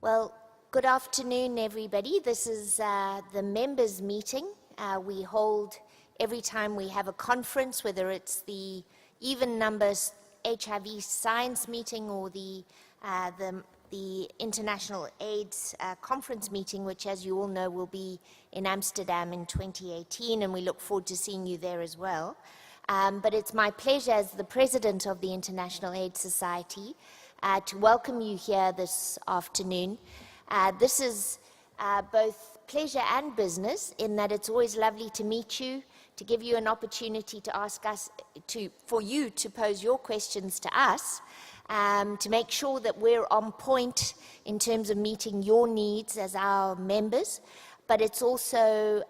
Well, good afternoon, everybody. This is the members' meeting. We hold every time we have a conference, whether it's the Even Numbers HIV Science meeting or the International AIDS conference meeting, which, as you all know, will be in Amsterdam in 2018, and we look forward to seeing you there as well. But it's my pleasure as the president of the International AIDS Society to welcome you here this afternoon. This is both pleasure and business, in that it's always lovely to meet you, to give you an opportunity to ask us, for you to pose your questions to us, to make sure that we're on point in terms of meeting your needs as our members. But it's also,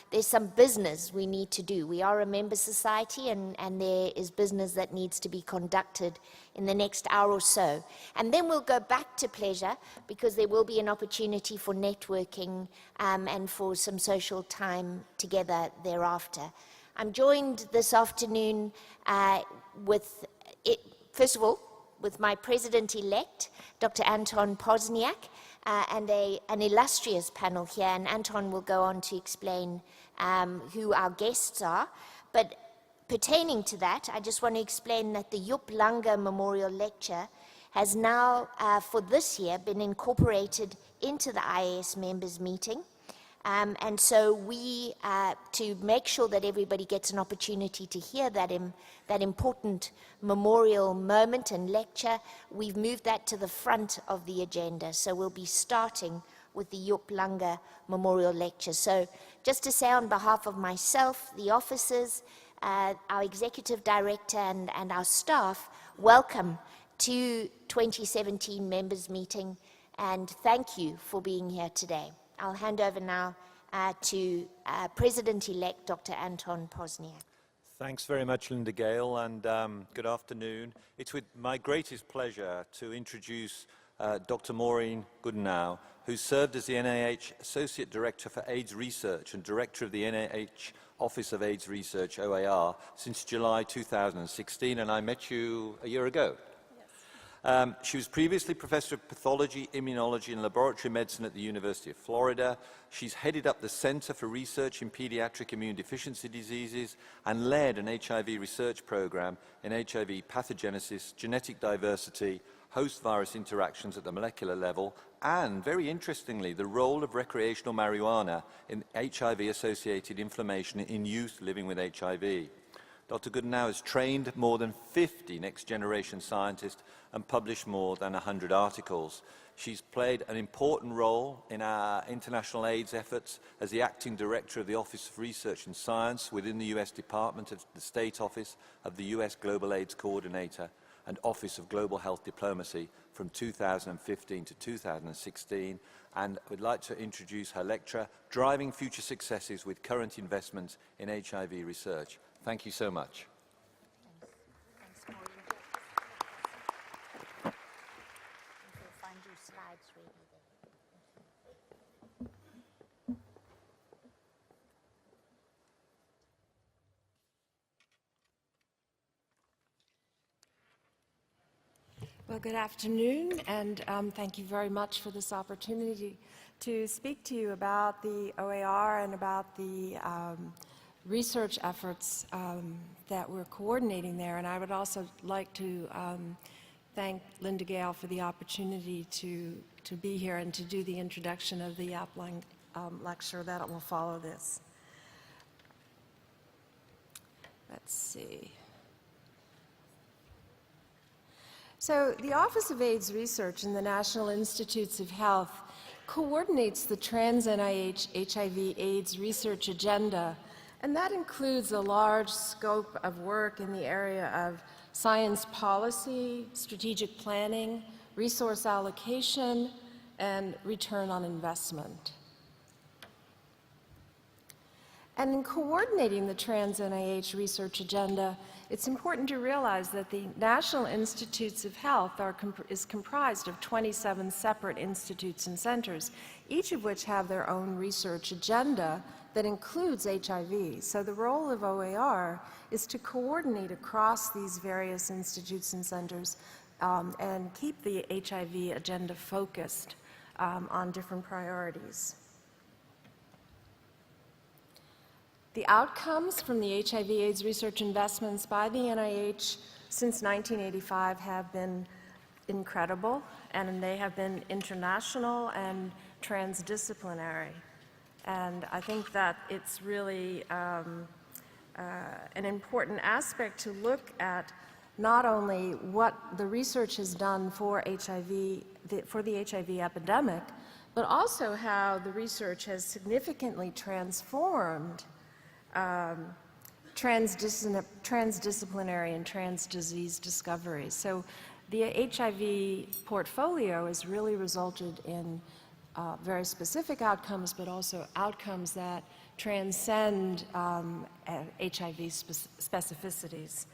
there's some business we need to do. We are a member society, and there is business that needs to be conducted in the next hour or so. And then we'll go back to pleasure, because there will be an opportunity for networking and for some social time together thereafter. I'm joined this afternoon first of all, with my president-elect, Dr. Anton Pozniak, and an illustrious panel here, and Anton will go on to explain who our guests are. But pertaining to that, I just want to explain that the Joep Lange Memorial Lecture has now, for this year, been incorporated into the IAS members meeting. And so we, to make sure that everybody gets an opportunity to hear that important memorial moment and lecture, we've moved that to the front of the agenda. So we'll be starting with the Joep Lange Memorial Lecture. So just to say on behalf of myself, the officers, our executive director and our staff, welcome to 2017 members meeting, and thank you for being here today. I'll hand over now to President-elect Dr. Anton Pozniak. Thanks very much, Linda Gale, and good afternoon. It's with my greatest pleasure to introduce Dr. Maureen Goodenow, who served as the NIH Associate Director for AIDS Research and Director of the NIH Office of AIDS Research, OAR, since July 2016, and I met you a year ago. She was previously Professor of Pathology, Immunology and Laboratory Medicine at the University of Florida. She's headed up the Center for Research in Pediatric Immune Deficiency Diseases and led an HIV research program in HIV pathogenesis, genetic diversity, host virus interactions at the molecular level, and, very interestingly, the role of recreational marijuana in HIV-associated inflammation in youth living with HIV. Dr. Goodenow has trained more than 50 next-generation scientists and published more than 100 articles. She's played an important role in our international AIDS efforts as the acting director of the Office of Research and Science within the U.S. Department of the State Office of the U.S. Global AIDS Coordinator and Office of Global Health Diplomacy from 2015 to 2016. And I would like to introduce her lecture, Driving Future Successes with Current Investments in HIV Research. Thank you so much. Thanks, Maureen. You'll find your slides ready there. Well, good afternoon, and thank you very much for this opportunity to speak to you about the OAR and about the research efforts that we're coordinating there. And I would also like to thank Linda Gale for the opportunity to be here and to do the introduction of the Joep Lange lecture that will follow this. Let's see. So the Office of AIDS Research and the National Institutes of Health coordinates the trans-NIH HIV/AIDS research agenda, and that includes a large scope of work in the area of science policy, strategic planning, resource allocation, and return on investment. And in coordinating the trans-NIH research agenda, it's important to realize that the National Institutes of Health is comprised of 27 separate institutes and centers, each of which have their own research agenda that includes HIV. So the role of OAR is to coordinate across these various institutes and centers and keep the HIV agenda focused. on different priorities. The outcomes from the HIV/AIDS research investments by the NIH since 1985 have been incredible, and they have been international and transdisciplinary. And I think that it's really an important aspect to look at not only what the research has done for HIV, for the HIV epidemic, but also how the research has significantly transformed transdisciplinary and transdisease discoveries. So the HIV portfolio has really resulted in very specific outcomes, but also outcomes that transcend HIV specificities.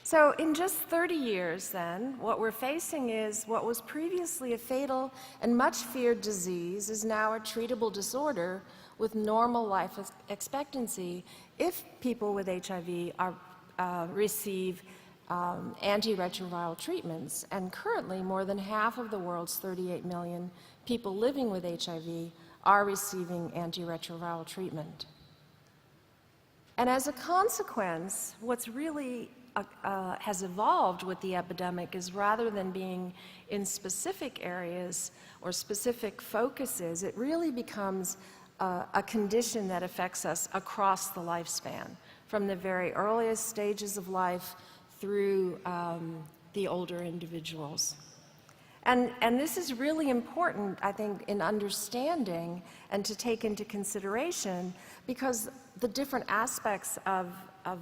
So in just 30 years then, what we're facing is what was previously a fatal and much feared disease is now a treatable disorder with normal life expectancy if people with HIV receive antiretroviral treatments. And currently, more than half of the world's 38 million people living with HIV are receiving antiretroviral treatment. And as a consequence, what's really has evolved with the epidemic is rather than being in specific areas or specific focuses, it really becomes a condition that affects us across the lifespan, from the very earliest stages of life through the older individuals. And this is really important, I think, in understanding and to take into consideration, because the different aspects of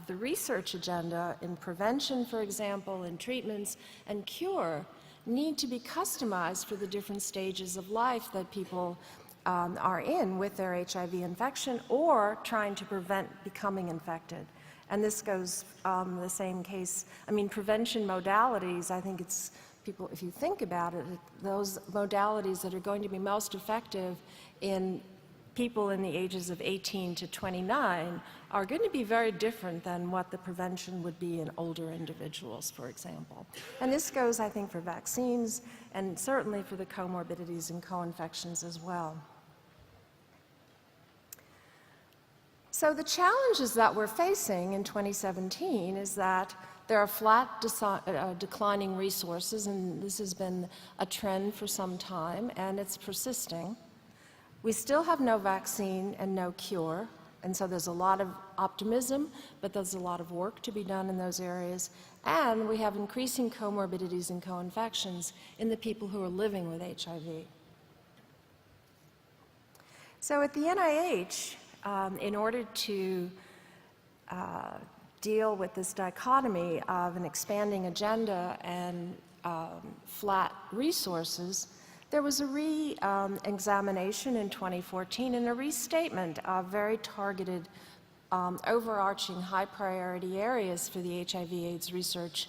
the research agenda in prevention, for example, in treatments and cure, need to be customized for the different stages of life that people are in with their HIV infection or trying to prevent becoming infected. And this goes the same case. I mean, prevention modalities, I think it's people, if you think about it, those modalities that are going to be most effective in people in the ages of 18 to 29 are going to be very different than what the prevention would be in older individuals, for example. And this goes, I think, for vaccines and certainly for the comorbidities and co-infections as well. So the challenges that we're facing in 2017 is that there are flat declining resources, and this has been a trend for some time, and it's persisting. We still have no vaccine and no cure, and so there's a lot of optimism, but there's a lot of work to be done in those areas. And we have increasing comorbidities and co-infections in the people who are living with HIV. So at the NIH, in order to deal with this dichotomy of an expanding agenda and flat resources, there was a re-examination in 2014 and a restatement of very targeted, overarching high-priority areas for the HIV/AIDS research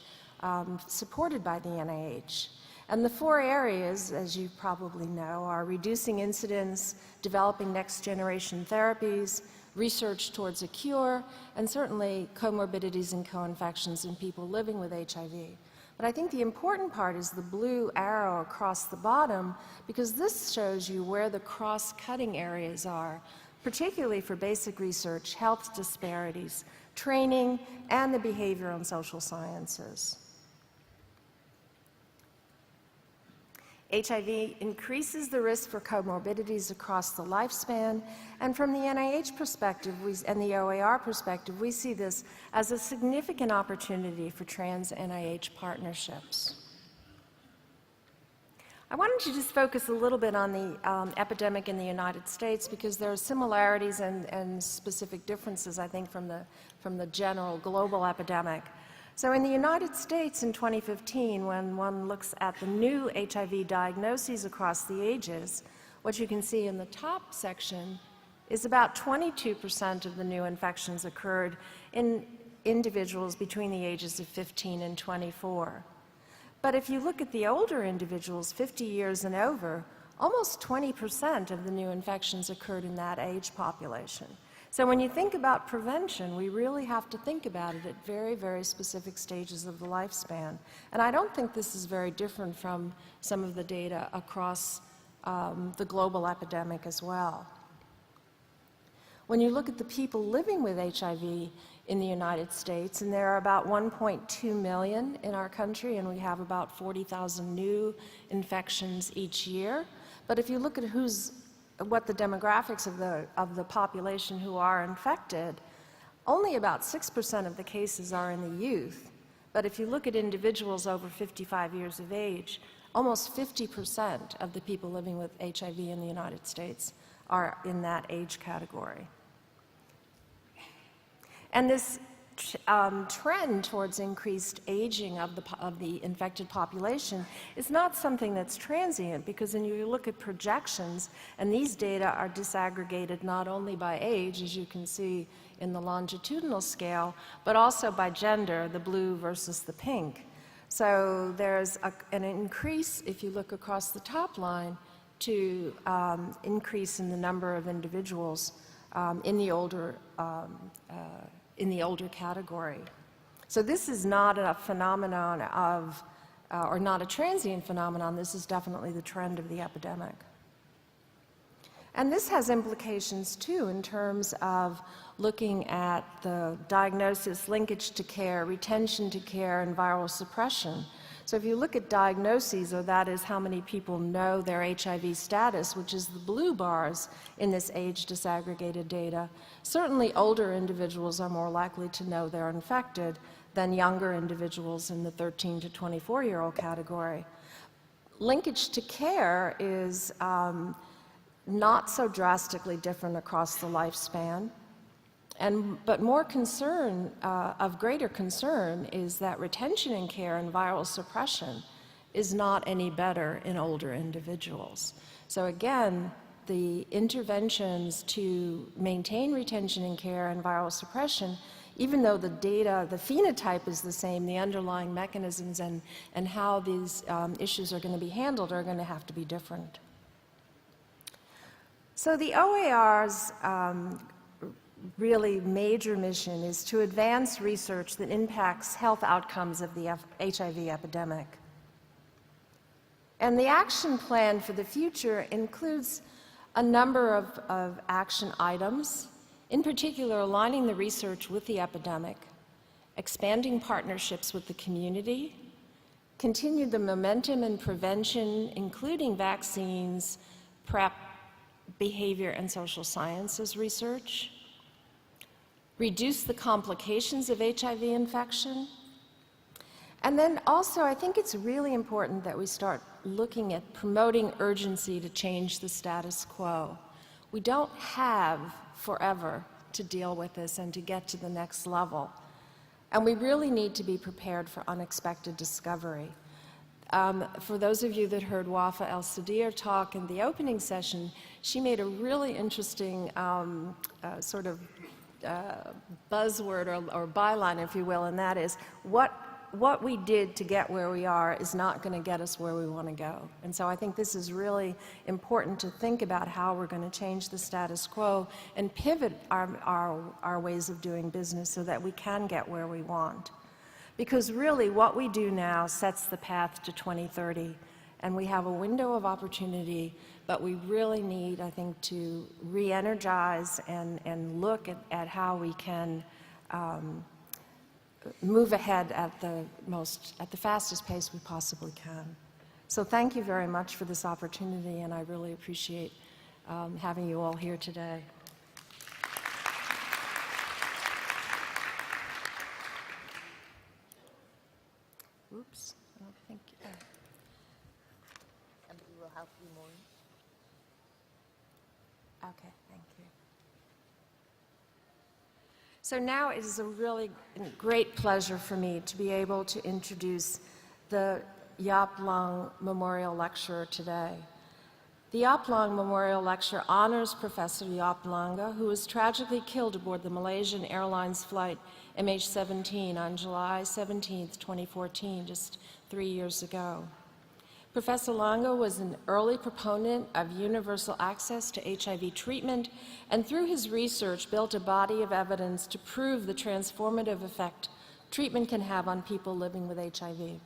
supported by the NIH. And the 4 areas, as you probably know, are reducing incidence, developing next-generation therapies, research towards a cure, and certainly comorbidities and co-infections in people living with HIV. But I think the important part is the blue arrow across the bottom, because this shows you where the cross-cutting areas are, particularly for basic research, health disparities, training, and the behavioral and social sciences. HIV increases the risk for comorbidities across the lifespan, and from the NIH perspective and the OAR perspective, we see this as a significant opportunity for trans-NIH partnerships. I wanted to just focus a little bit on the epidemic in the United States, because there are similarities and specific differences, I think, from the general global epidemic. So in the United States in 2015, when one looks at the new HIV diagnoses across the ages, what you can see in the top section is about 22% of the new infections occurred in individuals between the ages of 15 and 24. But if you look at the older individuals, 50 years and over, almost 20% of the new infections occurred in that age population. So when you think about prevention, we really have to think about it at very, very specific stages of the lifespan. And I don't think this is very different from some of the data across the global epidemic as well. When you look at the people living with HIV in the United States, and there are about 1.2 million in our country, and we have about 40,000 new infections each year. But if you look at what the demographics of the population who are infected, only about 6% of the cases are in the youth. But if you look at individuals over 55 years of age, almost 50% of the people living with HIV in the United States are in that age category. And this trend towards increased aging of the infected population is not something that's transient, because when you look at projections, and these data are disaggregated not only by age, as you can see in the longitudinal scale, but also by gender, the blue versus the pink. So there's an increase, if you look across the top line, to increase in the number of individuals in the older category. So this is not a phenomenon of, or not a transient phenomenon, this is definitely the trend of the epidemic. And this has implications too in terms of looking at the diagnosis, linkage to care, retention to care, and viral suppression. So if you look at diagnoses, or that is how many people know their HIV status, which is the blue bars in this age disaggregated data, certainly older individuals are more likely to know they're infected than younger individuals in the 13 to 24-year-old category. Linkage to care is not so drastically different across the lifespan. But more concern, of greater concern, is that retention in care and viral suppression is not any better in older individuals. So again, the interventions to maintain retention in care and viral suppression, even though the data, the phenotype is the same, the underlying mechanisms and how these issues are going to be handled are going to have to be different. So the OAR's really major mission is to advance research that impacts health outcomes of the HIV epidemic. And the action plan for the future includes a number of action items, in particular aligning the research with the epidemic, expanding partnerships with the community, continue the momentum in prevention, including vaccines, PrEP, behavior and social sciences research, reduce the complications of HIV infection. And then also, I think it's really important that we start looking at promoting urgency to change the status quo. We don't have forever to deal with this and to get to the next level. And we really need to be prepared for unexpected discovery. For those of you that heard Wafa El-Sadir talk in the opening session, she made a really interesting sort of buzzword or byline, if you will, and that is, what we did to get where we are is not going to get us where we want to go. And so I think this is really important to think about how we're going to change the status quo and pivot our ways of doing business so that we can get where we want. Because really what we do now sets the path to 2030, and we have a window of opportunity, but we really need, I think, to re-energize and look at how we can move ahead at the fastest pace we possibly can. So thank you very much for this opportunity, and I really appreciate having you all here today. Oops, I don't think. Somebody will help you more. Okay, thank you. So now it is a really great pleasure for me to be able to introduce the Joep Lange Memorial Lecturer today. The Joep Lange Memorial Lecture honors Professor Joep Lange, who was tragically killed aboard the Malaysian Airlines flight MH17 on July 17, 2014, just 3 years ago. Professor Lange was an early proponent of universal access to HIV treatment, and through his research built a body of evidence to prove the transformative effect treatment can have on people living with HIV.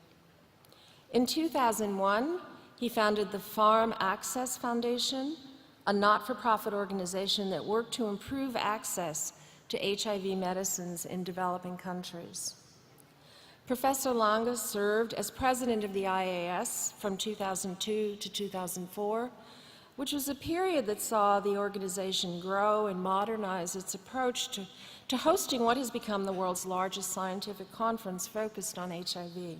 In 2001, he founded the Farm Access Foundation, a not-for-profit organization that worked to improve access to HIV medicines in developing countries. Professor Lange served as president of the IAS from 2002 to 2004, which was a period that saw the organization grow and modernize its approach to hosting what has become the world's largest scientific conference focused on HIV.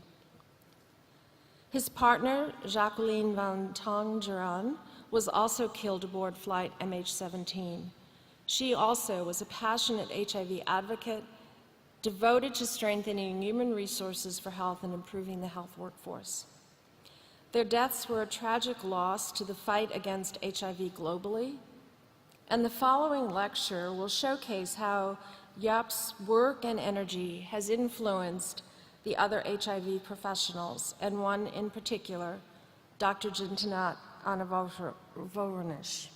His partner, Jacqueline van Tongeren, was also killed aboard flight MH17. She also was a passionate HIV advocate, devoted to strengthening human resources for health and improving the health workforce. Their deaths were a tragic loss to the fight against HIV globally, and the following lecture will showcase how Joep's work and energy has influenced the other HIV professionals, and one in particular, Dr. Jintanat Anavoronish.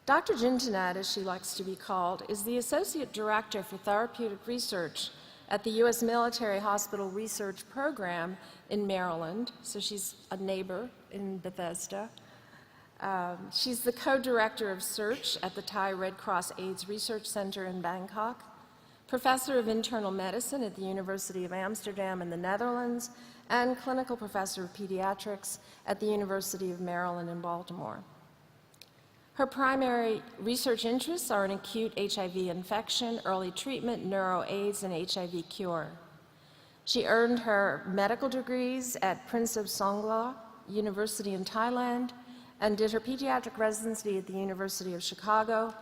Dr. Jintanat, as she likes to be called, is the Associate Director for Therapeutic Research at the U.S. Military Hospital Research Program in Maryland, so she's a neighbor in Bethesda. She's the co-director of Search at the Thai Red Cross AIDS Research Center in Bangkok, professor of internal medicine at the University of Amsterdam in the Netherlands, and clinical professor of pediatrics at the University of Maryland in Baltimore. Her primary research interests are in acute HIV infection, early treatment, neuro-AIDS, and HIV cure. She earned her medical degrees at Prince of Songkla University in Thailand and did her pediatric residency at the University of Chicago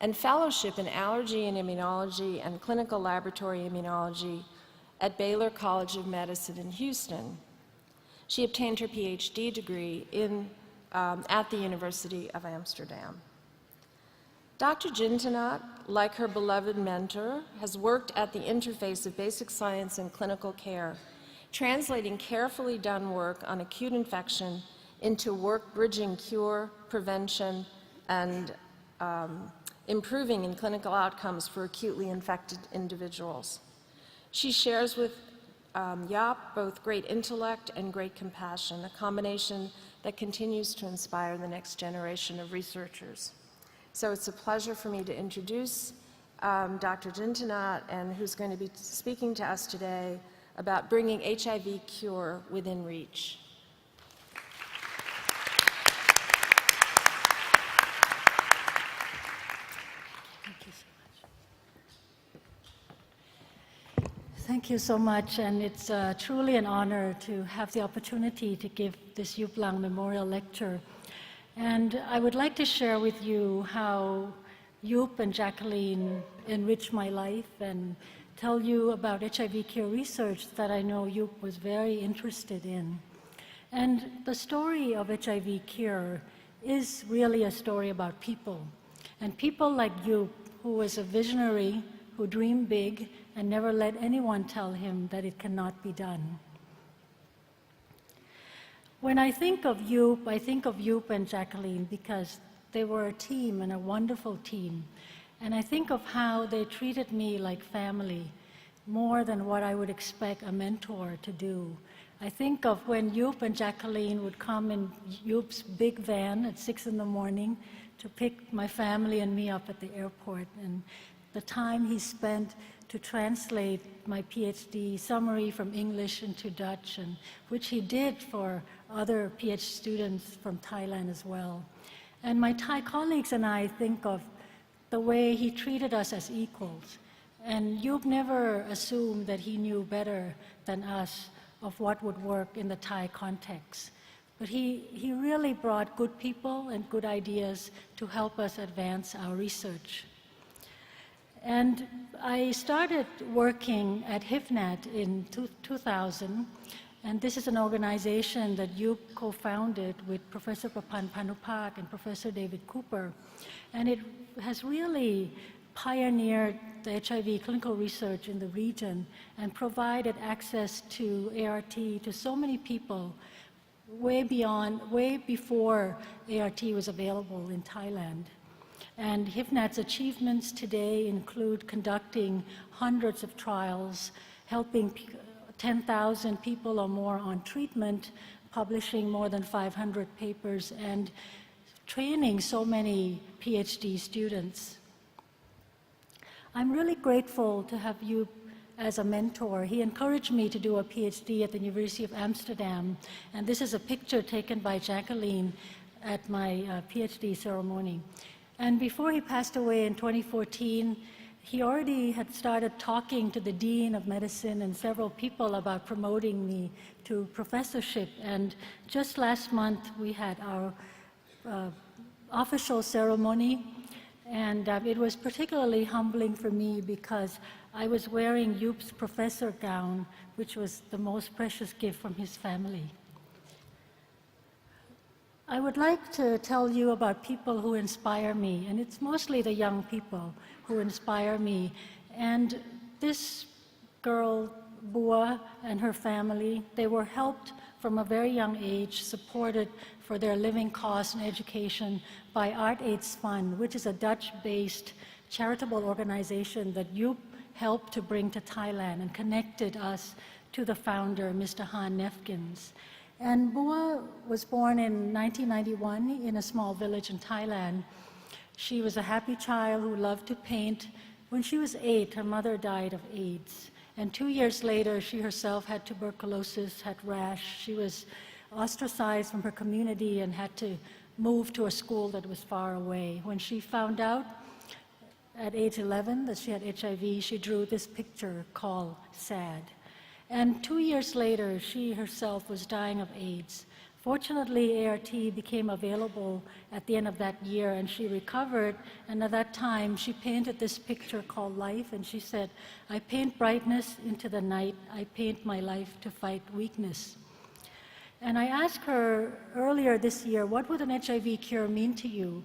and fellowship in allergy and immunology and clinical laboratory immunology at Baylor College of Medicine in Houston. She obtained her PhD degree at the University of Amsterdam. Dr. Jintanat, like her beloved mentor, has worked at the interface of basic science and clinical care, translating carefully done work on acute infection into work bridging cure, prevention, and improving in clinical outcomes for acutely infected individuals. She shares with Joep both great intellect and great compassion, a combination that continues to inspire the next generation of researchers. So it's a pleasure for me to introduce Dr. Jintanat, and who's going to be speaking to us today about bringing HIV cure within reach. Thank you so much, and it's truly an honor to have the opportunity to give this Joep Lange Memorial Lecture. And I would like to share with you how Joep and Jacqueline enriched my life and tell you about HIV cure research that I know Joep was very interested in. And the story of HIV cure is really a story about people. And people like Joep, who was a visionary, who dreamed big and never let anyone tell him that it cannot be done. When I think of Joep, I think of Joep and Jacqueline because they were a team and a wonderful team. And I think of how they treated me like family, more than what I would expect a mentor to do. I think of when Joep and Jacqueline would come in Joep's big van at 6 in the morning to pick my family and me up at the airport, and the time he spent to translate my PhD summary from English into Dutch, and which he did for other PhD students from Thailand as well. And my Thai colleagues and I think of the way he treated us as equals. And Joep never assumed that he knew better than us of what would work in the Thai context. But he really brought good people and good ideas to help us advance our research. And I started working at HIVNet in 2000, and this is an organization that Joep co-founded with Professor Prapan Panupak and Professor David Cooper. And it has really pioneered the HIV clinical research in the region and provided access to ART to so many people way before ART was available in Thailand. And HIVNAT's achievements today include conducting hundreds of trials, helping 10,000 people or more on treatment, publishing more than 500 papers, and training so many PhD students. I'm really grateful to have you as a mentor. He encouraged me to do a PhD at the University of Amsterdam, and this is a picture taken by Jacqueline at my PhD ceremony. And before he passed away in 2014, he already had started talking to the Dean of Medicine and several people about promoting me to professorship. And just last month, we had our official ceremony, and it was particularly humbling for me because I was wearing Joep's professor gown, which was the most precious gift from his family. I would like to tell you about people who inspire me, and it's mostly the young people who inspire me. And this girl, Bua, and her family, they were helped from a very young age, supported for their living costs and education by Art Aids Fund, which is a Dutch-based charitable organization that Joep helped to bring to Thailand and connected us to the founder, Mr. Han Nefkins. And Bua was born in 1991 in a small village in Thailand. She was a happy child who loved to paint. When she was 8, her mother died of AIDS. And 2 years later, she herself had tuberculosis, had rash. She was ostracized from her community and had to move to a school that was far away. When she found out at age 11 that she had HIV, she drew this picture called Sad. And 2 years later, she herself was dying of AIDS. Fortunately, ART became available at the end of that year, and she recovered. And at that time, she painted this picture called Life, and she said, "I paint brightness into the night. I paint my life to fight weakness." And I asked her earlier this year, what would an HIV cure mean to you?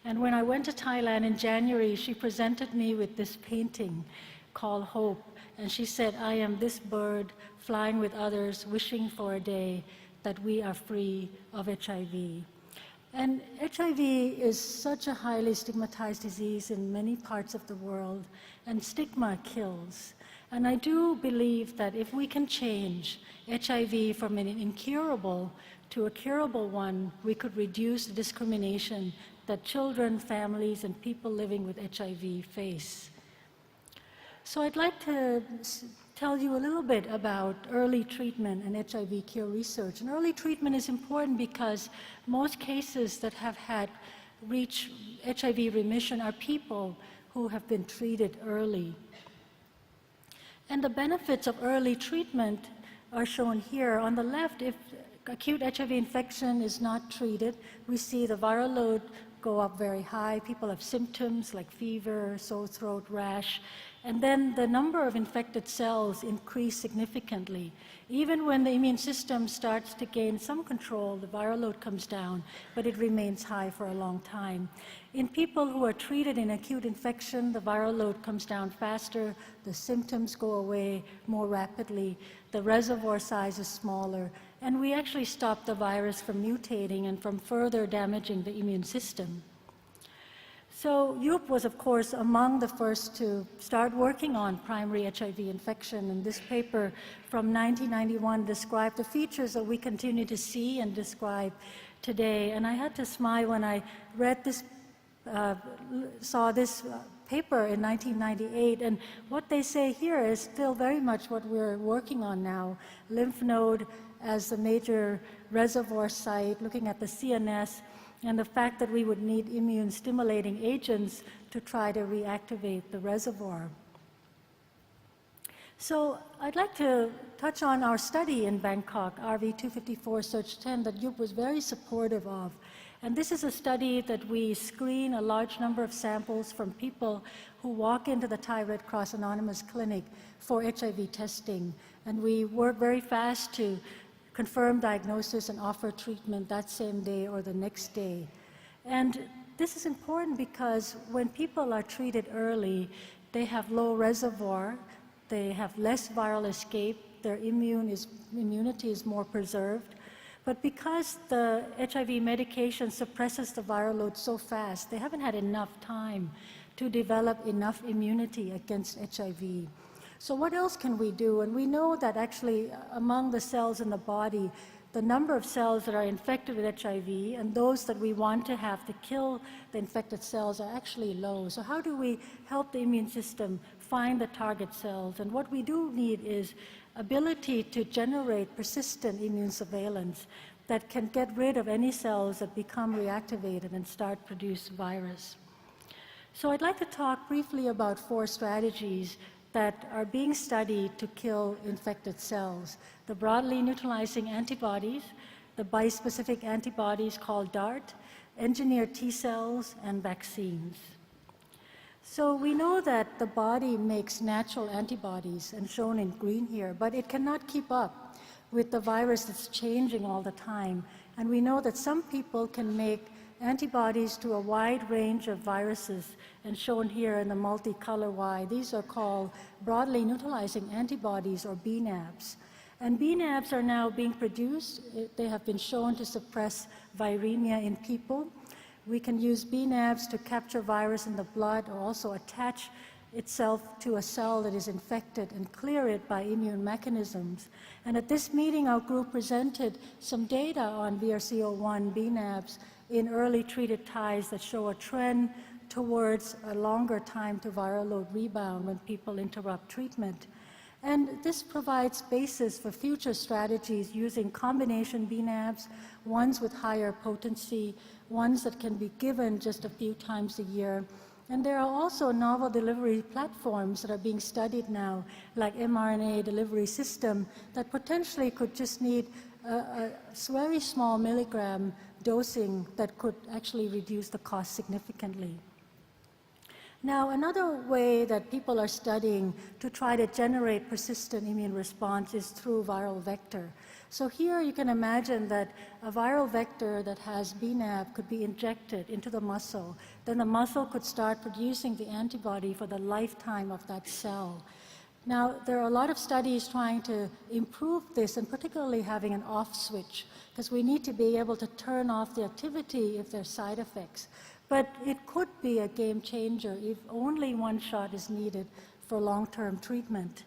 And when I went to Thailand in January, she presented me with this painting called Hope. And she said, "I am this bird flying with others, wishing for a day that we are free of HIV." And HIV is such a highly stigmatized disease in many parts of the world, and stigma kills. And I do believe that if we can change HIV from an incurable to a curable one, we could reduce the discrimination that children, families, and people living with HIV face. So I'd like to tell you a little bit about early treatment and HIV cure research. And early treatment is important because most cases that have had reached HIV remission are people who have been treated early. And the benefits of early treatment are shown here. On the left, if acute HIV infection is not treated, we see the viral load go up very high. People have symptoms like fever, sore throat, rash. And then the number of infected cells increase significantly. Even when the immune system starts to gain some control, the viral load comes down, but it remains high for a long time. In people who are treated in acute infection, the viral load comes down faster, the symptoms go away more rapidly, the reservoir size is smaller, and we actually stop the virus from mutating and from further damaging the immune system. So Joep was, of course, among the first to start working on primary HIV infection, and this paper from 1991 described the features that we continue to see and describe today. And I had to smile when I read this, saw this paper in 1998, and what they say here is still very much what we're working on now. Lymph node as the major reservoir site, looking at the CNS, and the fact that we would need immune-stimulating agents to try to reactivate the reservoir. So I'd like to touch on our study in Bangkok, RV254 Search 10, that Joep was very supportive of. And this is a study that we screen a large number of samples from people who walk into the Thai Red Cross Anonymous Clinic for HIV testing. And we work very fast to confirm diagnosis and offer treatment that same day or the next day. And this is important because when people are treated early, they have low reservoir, they have less viral escape, their immunity is more preserved. But because the HIV medication suppresses the viral load so fast, they haven't had enough time to develop enough immunity against HIV. So what else can we do? And we know that actually among the cells in the body, the number of cells that are infected with HIV and those that we want to have to kill the infected cells are actually low. So how do we help the immune system find the target cells? And what we do need is ability to generate persistent immune surveillance that can get rid of any cells that become reactivated and start produce virus. So I'd like to talk briefly about 4 strategies that are being studied to kill infected cells. The broadly neutralizing antibodies, the bispecific antibodies called DART, engineered T cells, and vaccines. So we know that the body makes natural antibodies, and shown in green here, but it cannot keep up with the virus that's changing all the time. And we know that some people can make antibodies to a wide range of viruses, and shown here in the multicolor Y. These are called broadly neutralizing antibodies, or BNAbs. And BNAbs are now being produced. They have been shown to suppress viremia in people. We can use BNAbs to capture virus in the blood, or also attach itself to a cell that is infected and clear it by immune mechanisms. And at this meeting, our group presented some data on VRC01 BNAbs in early treated ties that show a trend towards a longer time to viral load rebound when people interrupt treatment. And this provides basis for future strategies using combination BNAbs, ones with higher potency, ones that can be given just a few times a year. And there are also novel delivery platforms that are being studied now, like mRNA delivery system, that potentially could just need a very small milligram dosing that could actually reduce the cost significantly. Now, another way that people are studying to try to generate persistent immune response is through viral vector. So here you can imagine that a viral vector that has BNAb could be injected into the muscle. Then the muscle could start producing the antibody for the lifetime of that cell. Now, there are a lot of studies trying to improve this, and particularly having an off switch, because we need to be able to turn off the activity if there's side effects. But it could be a game changer if only one shot is needed for long-term treatment.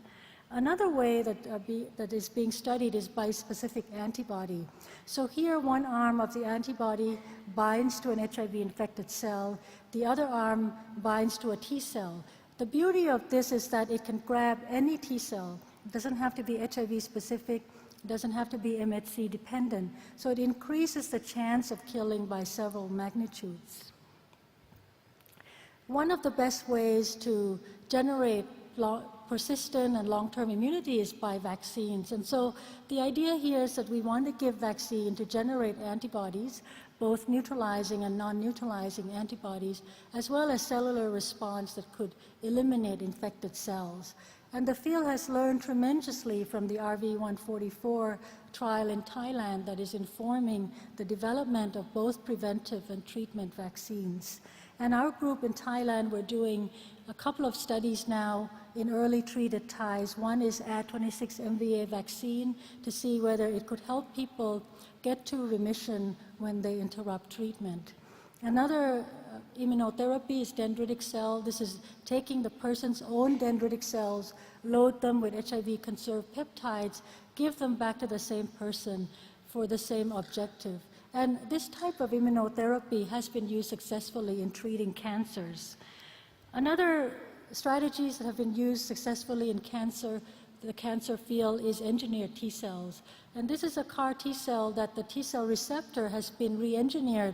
Another way that is being studied is bispecific antibody. So here, one arm of the antibody binds to an HIV-infected cell. The other arm binds to a T cell. The beauty of this is that it can grab any T cell. It doesn't have to be HIV-specific. It doesn't have to be MHC dependent. So it increases the chance of killing by several magnitudes. One of the best ways to generate persistent and long-term immunity is by vaccines. And so the idea here is that we want to give vaccine to generate antibodies, both neutralizing and non-neutralizing antibodies, as well as cellular response that could eliminate infected cells. And the field has learned tremendously from the RV144 trial in Thailand that is informing the development of both preventive and treatment vaccines. And our group in Thailand, we're doing a couple of studies now in early treated ties. One is Ad26-MVA vaccine to see whether it could help people get to remission when they interrupt treatment. Another immunotherapy is dendritic cell. This is taking the person's own dendritic cells, load them with HIV-conserved peptides, give them back to the same person for the same objective. And this type of immunotherapy has been used successfully in treating cancers. Another strategies that have been used successfully in cancer, the cancer field, is engineered T cells. And this is a CAR T cell that the T cell receptor has been re-engineered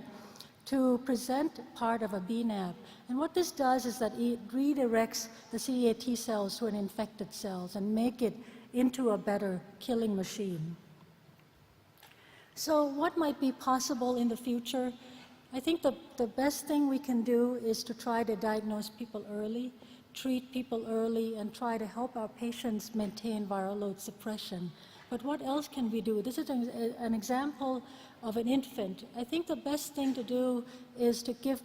to present part of a BNAb. And what this does is that it redirects the CD8 T cells to an infected cells and make it into a better killing machine. So what might be possible in the future? I think the best thing we can do is to try to diagnose people early, treat people early, and try to help our patients maintain viral load suppression. But what else can we do? This is an example of an infant. I think the best thing to do is to give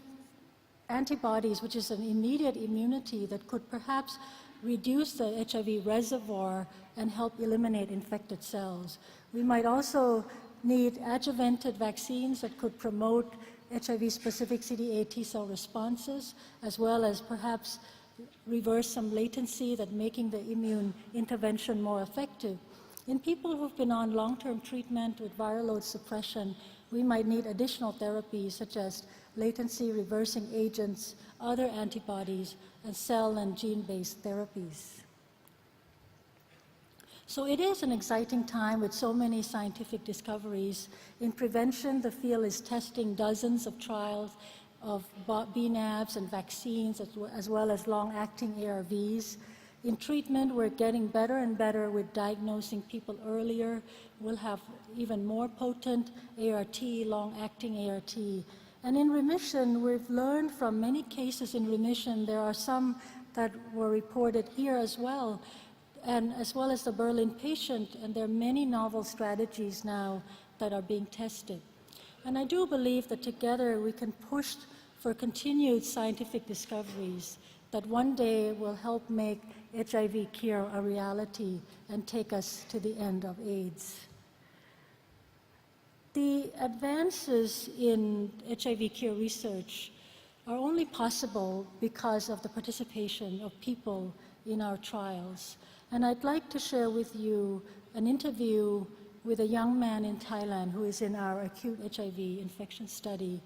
antibodies, which is an immediate immunity that could perhaps reduce the HIV reservoir and help eliminate infected cells. We might also need adjuvanted vaccines that could promote HIV-specific CD8 T-cell responses, as well as perhaps reverse some latency that making the immune intervention more effective. In people who've been on long-term treatment with viral load suppression, we might need additional therapies such as latency reversing agents, other antibodies, and cell and gene-based therapies. So it is an exciting time with so many scientific discoveries. In prevention, the field is testing dozens of trials of BNAbs and vaccines, as well as long-acting ARVs. In treatment, we're getting better and better with diagnosing people earlier. We'll have even more potent ART, long-acting ART. And in remission, we've learned from many cases in remission, there are some that were reported here as well, and as well as the Berlin patient, and there are many novel strategies now that are being tested. And I do believe that together we can push for continued scientific discoveries that one day will help make HIV cure a reality and take us to the end of AIDS. The advances in HIV cure research are only possible because of the participation of people in our trials. And I'd like to share with you an interview with a young man in Thailand who is in our acute HIV infection study.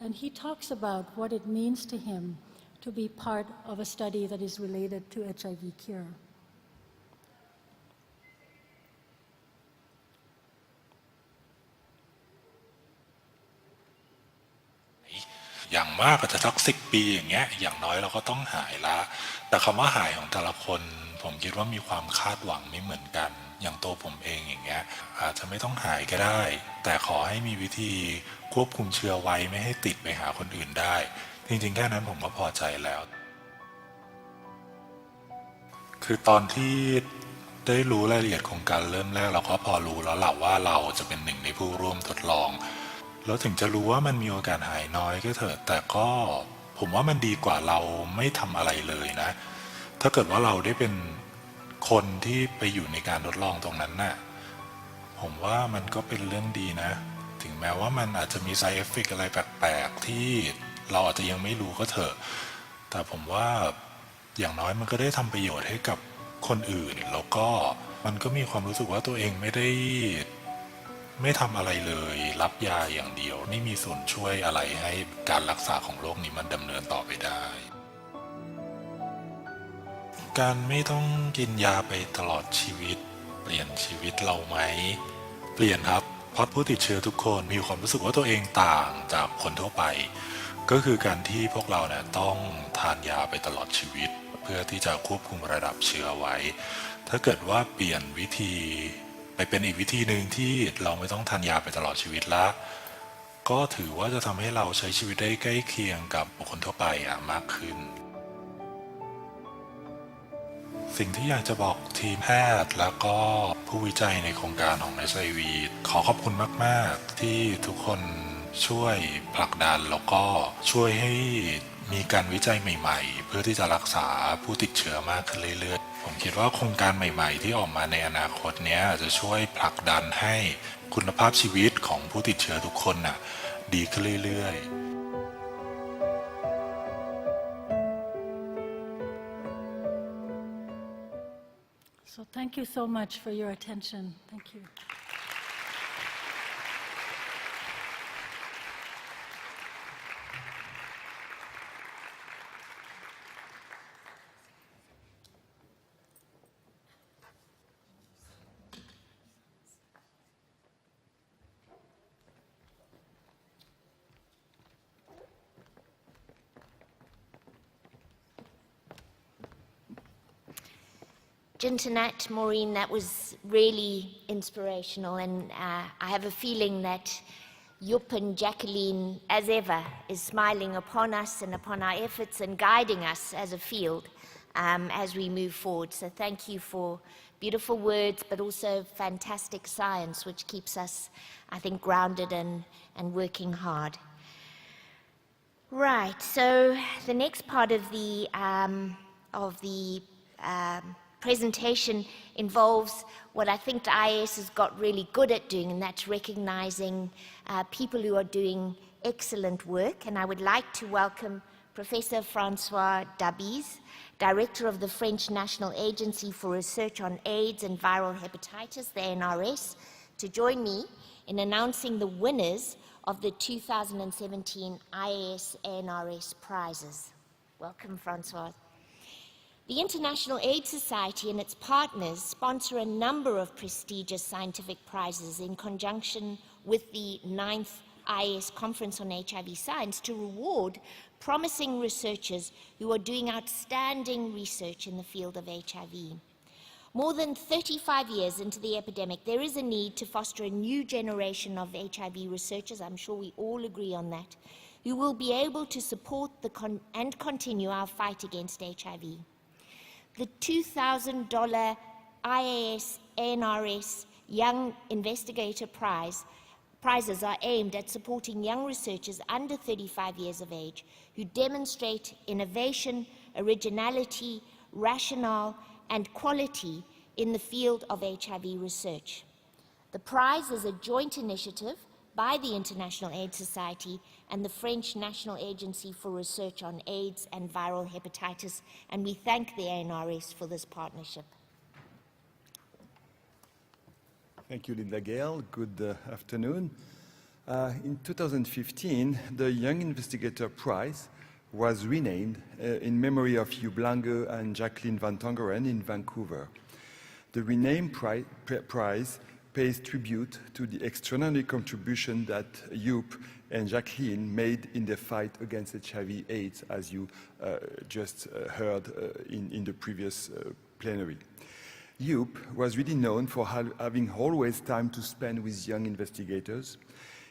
And he talks about what it means to him to be part of a study that is related to HIV cure. อย่างมากก็จะสัก10 ปีอย่างเงี้ยอย่างน้อยเราก็ต้องหายละแต่คำว่าหายของแต่ละคนผมคิดว่ามีความคาดหวังไม่เหมือนกันอย่างตัวผมเองอย่างเงี้ยอาจจะไม่ต้องหายก็ได้แต่ขอให้มีวิธีควบคุมเชื้อไว้ไม่ให้ติดไปหาคนอื่นได้จริงๆแค่นั้นผมก็พอใจแล้วคือตอนที่ได้รู้รายละเอียดของการเริ่มแรกเราก็พอรู้แล้วแหละว่าเราจะเป็นหนึ่งในผู้ร่วมทดลองแล้วถึงจะรู้ว่ามันมีโอกาสหายน้อยก็เถอะแต่ก็ผมว่ามันดีกว่าเราไม่ทำอะไรเลยนะถ้าเกิดว่าเราได้เป็นคนที่ไปอยู่ในการทดลองตรงนั้นน่ะผมว่ามันก็เป็นเรื่องดีนะถึงแม้ว่ามันอาจจะมี side effect อะไรแปลกๆที่เราอาจจะยังไม่รู้ก็เถอะแต่ผมว่าอย่างน้อยมันก็ได้ทำประโยชน์ให้กับคนอื่นแล้วก็มันก็มีความรู้สึกว่าตัวเองไม่ทำอะไรเลยรับยาอย่างเดียวไม่มีส่วนช่วยอะไรให้การรักษาของโรคนี้มันดำเนินต่อไปได้การไม่ต้องกินยาไปตลอดชีวิตเปลี่ยนชีวิตเราไหมเปลี่ยนครับเพราะผู้ติดเชื้อทุกคนมีความรู้สึกว่าตัวเองต่างจากคนทั่วไปก็คือการที่พวกเราเนี่ยต้องทานยาไปตลอดชีวิตเพื่อที่จะควบคุมระดับเชื้อไว้ถ้าเกิดว่าเปลี่ยนวิธีไปเป็นอีกวิธีหนึ่งที่เราไม่ต้องทานยาไปตลอดชีวิตละก็ถือว่าจะทำให้เราใช้ชีวิตได้ใกล้เคียงกับบุคคลทั่วไปมากขึ้นสิ่งที่อยากจะบอกทีมแพทย์แล้วก็ผู้วิจัยในโครงการของ HIV ขอขอบคุณมากๆที่ทุกคนช่วยผลักดันแล้วก็ช่วยให้มีการวิจัยใหม่ๆเพื่อที่จะรักษาผู้ติดเชื้อมากขึ้นเรื่อยๆผมคิดว่าโครงการใหม่ๆที่ออกมาในอนาคตเนี้ยจะช่วยผลักดันให้คุณภาพชีวิตของผู้ติดเชื้อทุกคนน่ะดีขึ้นเรื่อยๆSo thank you so much for your attention. Thank you. Jintanat, Maureen, that was really inspirational, and I have a feeling that Joep and Jacqueline, as ever, is smiling upon us and upon our efforts and guiding us as a field as we move forward. So thank you for beautiful words, but also fantastic science, which keeps us, I think, grounded and working hard. Right, so the next part of the presentation involves what I think the IAS has got really good at doing, and that's recognizing people who are doing excellent work. And I would like to welcome Professor Francois Dabiz, Director of the French National Agency for Research on AIDS and Viral Hepatitis, the NRS, to join me in announcing the winners of the 2017 IAS NRS prizes. Welcome, Francois. The International AIDS Society and its partners sponsor a number of prestigious scientific prizes in conjunction with the 9th IAS Conference on HIV Science to reward promising researchers who are doing outstanding research in the field of HIV. More than 35 years into the epidemic, there is a need to foster a new generation of HIV researchers, I'm sure we all agree on that, who will be able to support and continue our fight against HIV. The $2,000 IAS NRS Young Investigator prizes are aimed at supporting young researchers under 35 years of age who demonstrate innovation, originality, rationale, and quality in the field of HIV research. The prize is a joint initiative by the International AIDS Society and the French National Agency for Research on AIDS and Viral Hepatitis, and we thank the ANRS for this partnership. Thank you, Linda Gale. Good afternoon. In 2015, the Young Investigator Prize was renamed in memory of Joep Lange and Jacqueline van Tongeren in Vancouver. The renamed prize pays tribute to the extraordinary contribution that Joep and Jacqueline made in the fight against HIV/AIDS, as you just heard in the previous plenary. Joep was really known for having always time to spend with young investigators.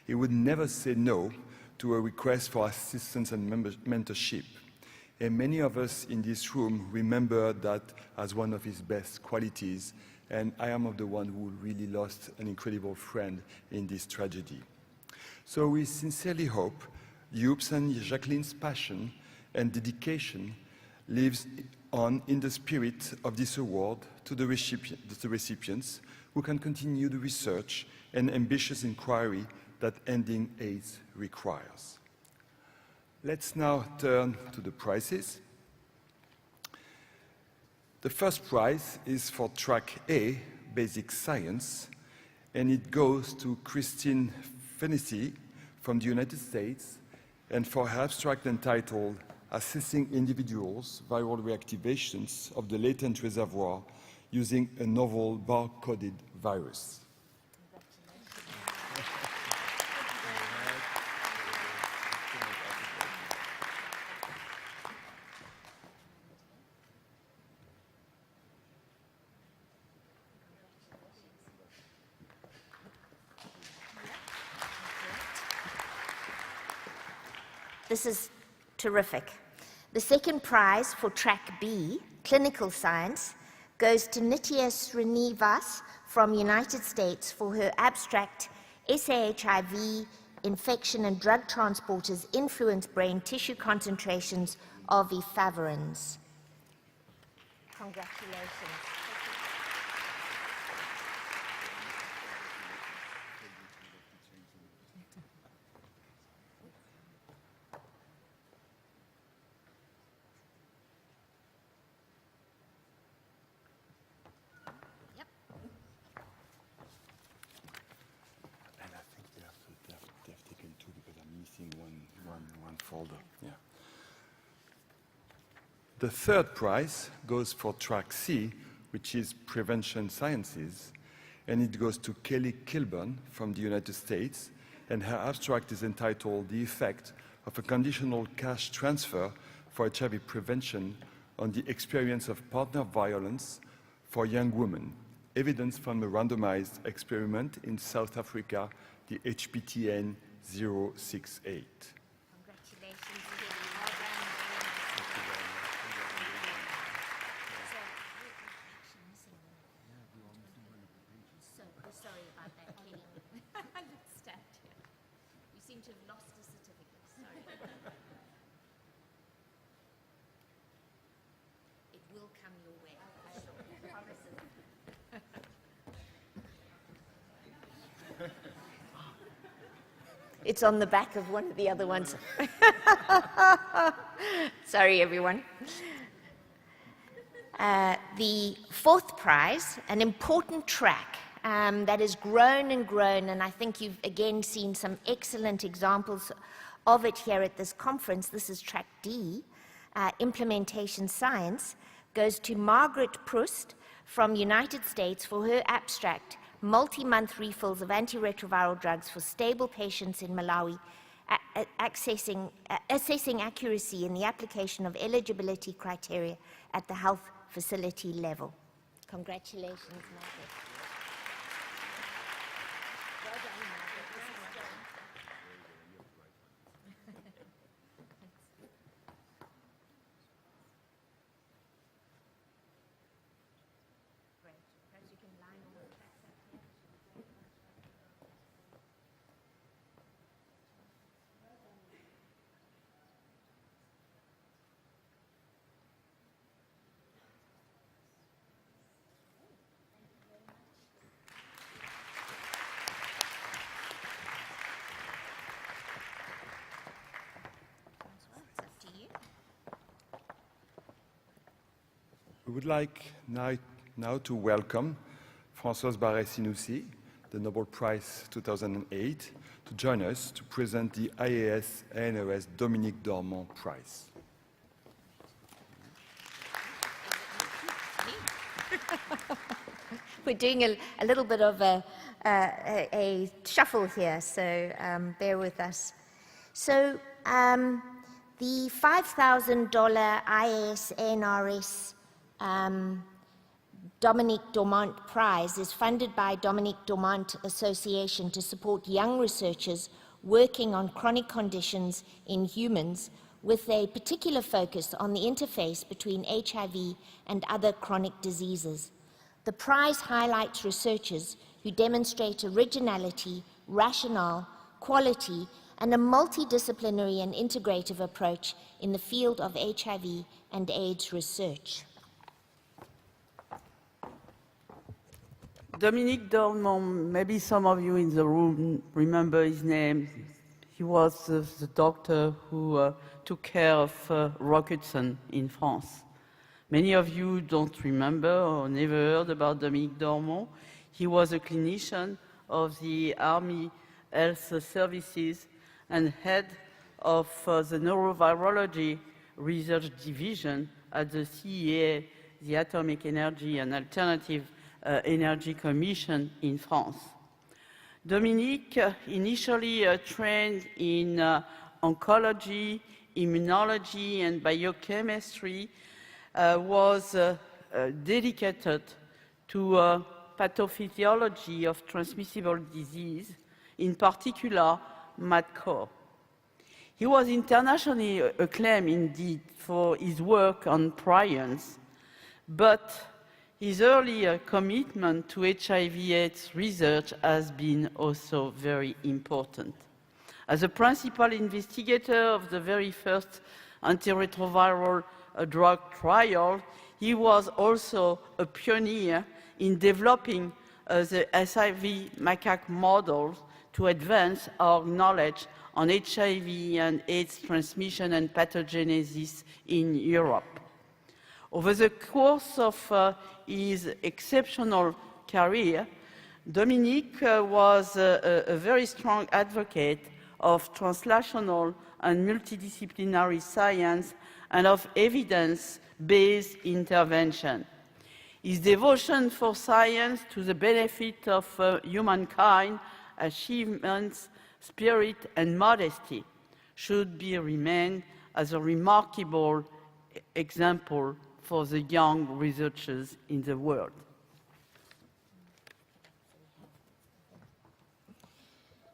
He would never say no to a request for assistance and mentorship. And many of us in this room remember that as one of his best qualities, and I am of the one who really lost an incredible friend in this tragedy. So we sincerely hope Joep's and Jacqueline's passion and dedication lives on in the spirit of this award to the recipients who can continue the research and ambitious inquiry that ending AIDS requires. Let's now turn to the prizes. The first prize is for Track A, Basic Science, and it goes to Christine Fennessy from the United States, and for her abstract entitled Assessing Individuals' Viral Reactivations of the Latent Reservoir Using a Novel Bar-Coded Virus. This is terrific. The second prize for Track B, Clinical Science, goes to Nitya Srinivas from United States for her abstract SAHIV Infection and Drug Transporters Influence Brain Tissue Concentrations of Efavirenz. Congratulations. Folder. Yeah. The third prize goes for Track C, which is Prevention Sciences, and it goes to Kelly Kilburn from the United States, and her abstract is entitled The Effect of a Conditional Cash Transfer for HIV Prevention on the Experience of Partner Violence for Young Women, evidence from a randomized experiment in South Africa, the HPTN 068. Sorry about that, Kelly. I understand. You seem to have lost a certificate. Sorry. It will come your way, I'm sure. It's on the back of one of the other ones. Sorry, everyone. The fourth prize, an important track that has grown and grown, and I think you've again seen some excellent examples of it here at this conference. This is track D, implementation science, goes to Margaret Proust from United States for her abstract, multi-month refills of antiretroviral drugs for stable patients in Malawi, assessing accuracy in the application of eligibility criteria at the health facility level. Congratulations, Margaret. Well done, Margaret. This is Joan. Great. Perhaps you can line all the tracks up here. It's up to you. We would like now to welcome Françoise Barré-Sinoussi, the Nobel Prize 2008, to join us to present the IAS ANRS Dominique Dormant Prize. We're doing a little bit of a shuffle here, so bear with us. So the $5,000 IAS ANRS Dominique Dormant Prize is funded by Dominique Dormant Association to support young researchers working on chronic conditions in humans, with a particular focus on the interface between HIV and other chronic diseases. The prize highlights researchers who demonstrate originality, rationale, quality, and a multidisciplinary and integrative approach in the field of HIV and AIDS research. Dominique Dormant, maybe some of you in the room remember his name. He was the doctor who took care of Rock Hudson in France. Many of you don't remember or never heard about Dominique Dormant. He was a clinician of the Army Health Services and head of the Neurovirology Research Division at the CEA, the Atomic Energy and Alternative Energy Commission in France. Dominique initially trained in oncology, immunology, and biochemistry, was dedicated to pathophysiology of transmissible disease, in particular MAD-CoR. He was internationally acclaimed indeed for his work on prions, but his early commitment to HIV/AIDS research has been also very important. As a principal investigator of the very first antiretroviral drug trial, he was also a pioneer in developing the SIV macaque model to advance our knowledge on HIV and AIDS transmission and pathogenesis in Europe. Over the course of his exceptional career, Dominique was a very strong advocate of translational and multidisciplinary science and of evidence-based intervention. His devotion for science to the benefit of humankind, achievements, spirit, and modesty should be remained as a remarkable example for the young researchers in the world.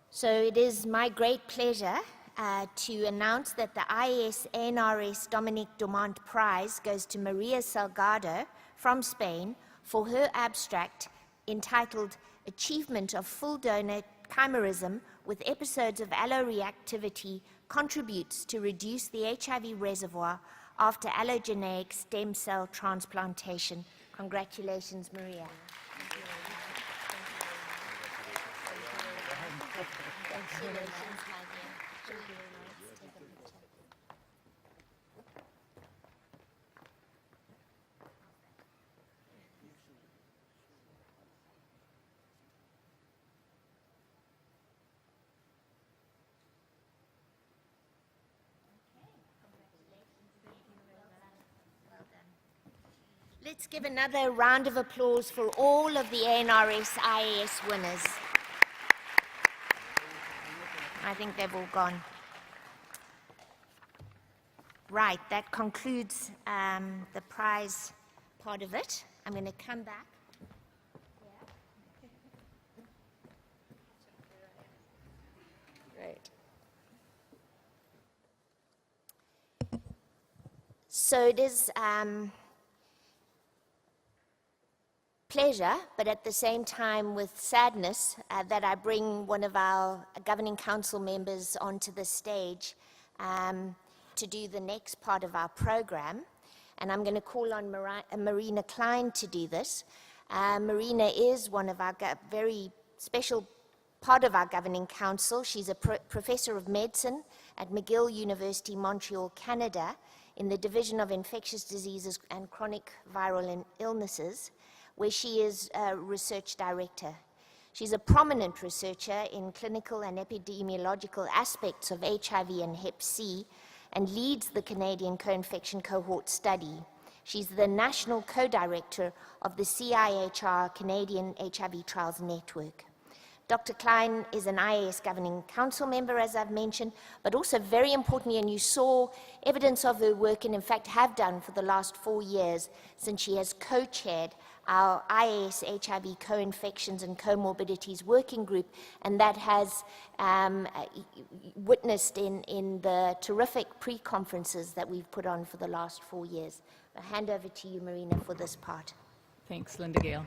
So it is my great pleasure to announce that the IAS ANRS Dominique Dormant Prize goes to Maria Salgado from Spain for her abstract entitled Achievement of Full Donor Chimerism with Episodes of Alloreactivity Contributes to Reduce the HIV Reservoir after Allogeneic Stem Cell Transplantation. Congratulations, Maria. Congratulations, Let's give another round of applause for all of the ANRS IAS winners. I think they've all gone. Right, that concludes the prize part of it. I'm going to come back. Great. So it is pleasure, but at the same time with sadness, that I bring one of our governing council members onto the stage to do the next part of our program. And I'm going to call on Marina Klein to do this. Marina is one of our very special part of our governing council. She's a professor of medicine at McGill University, Montreal, Canada, in the Division of Infectious Diseases and Chronic Viral Illnesses, where she is a research director. She's a prominent researcher in clinical and epidemiological aspects of HIV and Hep C and leads the Canadian co-infection cohort study. She's the national co-director of the CIHR Canadian HIV Trials Network. Dr. Klein is an IAS Governing Council member, as I've mentioned, but also very importantly, and you saw evidence of her work and in fact have done for the last 4 years since she has co-chaired our IAS HIV co-infections and comorbidities working group, and that has witnessed in the terrific pre-conferences that we've put on for the last 4 years. I'll hand over to you, Marina, for this part. Thanks, Linda Gale.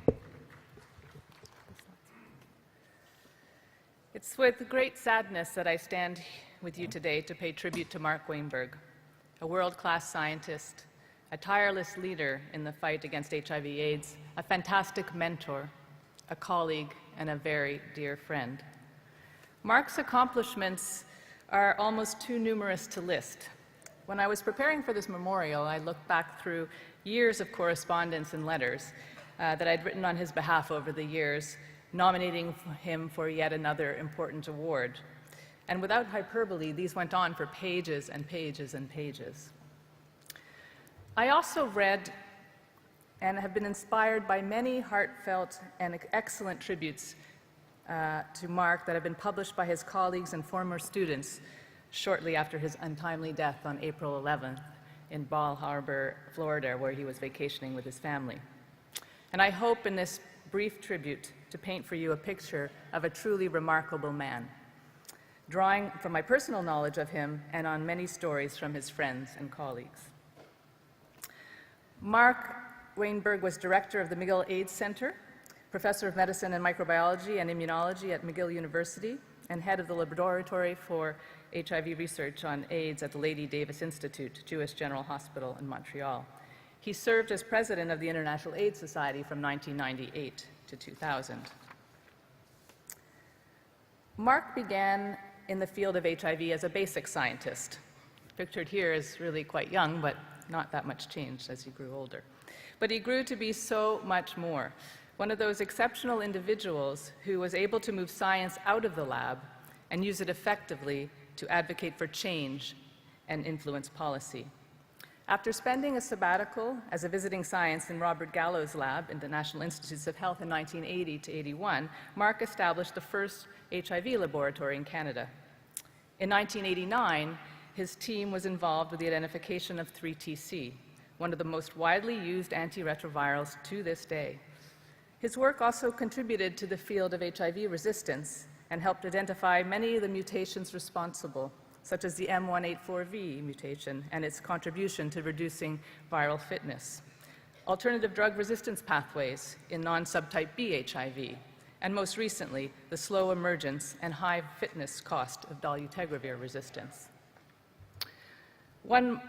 It's with great sadness that I stand with you today to pay tribute to Mark Wainberg, a world-class scientist, a tireless leader in the fight against HIV/AIDS, a fantastic mentor, a colleague, and a very dear friend. Mark's accomplishments are almost too numerous to list. When I was preparing for this memorial, I looked back through years of correspondence and letters that I'd written on his behalf over the years, nominating him for yet another important award. And without hyperbole, these went on for pages and pages and pages. I also read and have been inspired by many heartfelt and excellent tributes to Mark that have been published by his colleagues and former students shortly after his untimely death on April 11th in Bal Harbour, Florida, where he was vacationing with his family. And I hope in this brief tribute to paint for you a picture of a truly remarkable man, drawing from my personal knowledge of him and on many stories from his friends and colleagues. Mark Wainberg was director of the McGill AIDS Center, professor of medicine and microbiology and immunology at McGill University, and head of the laboratory for HIV research on AIDS at the Lady Davis Institute, Jewish General Hospital in Montreal. He served as president of the International AIDS Society from 1998 to 2000. Mark began in the field of HIV as a basic scientist. Pictured here is really quite young, but not that much changed as he grew older. But he grew to be so much more. One of those exceptional individuals who was able to move science out of the lab and use it effectively to advocate for change and influence policy. After spending a sabbatical as a visiting science in Robert Gallo's lab in the National Institutes of Health in 1980 to 81, Mark established the first HIV laboratory in Canada. In 1989, his team was involved with the identification of 3TC, one of the most widely used antiretrovirals to this day. His work also contributed to the field of HIV resistance and helped identify many of the mutations responsible, such as the M184V mutation and its contribution to reducing viral fitness, alternative drug resistance pathways in non-subtype B HIV, and most recently, the slow emergence and high fitness cost of dolutegravir resistance. One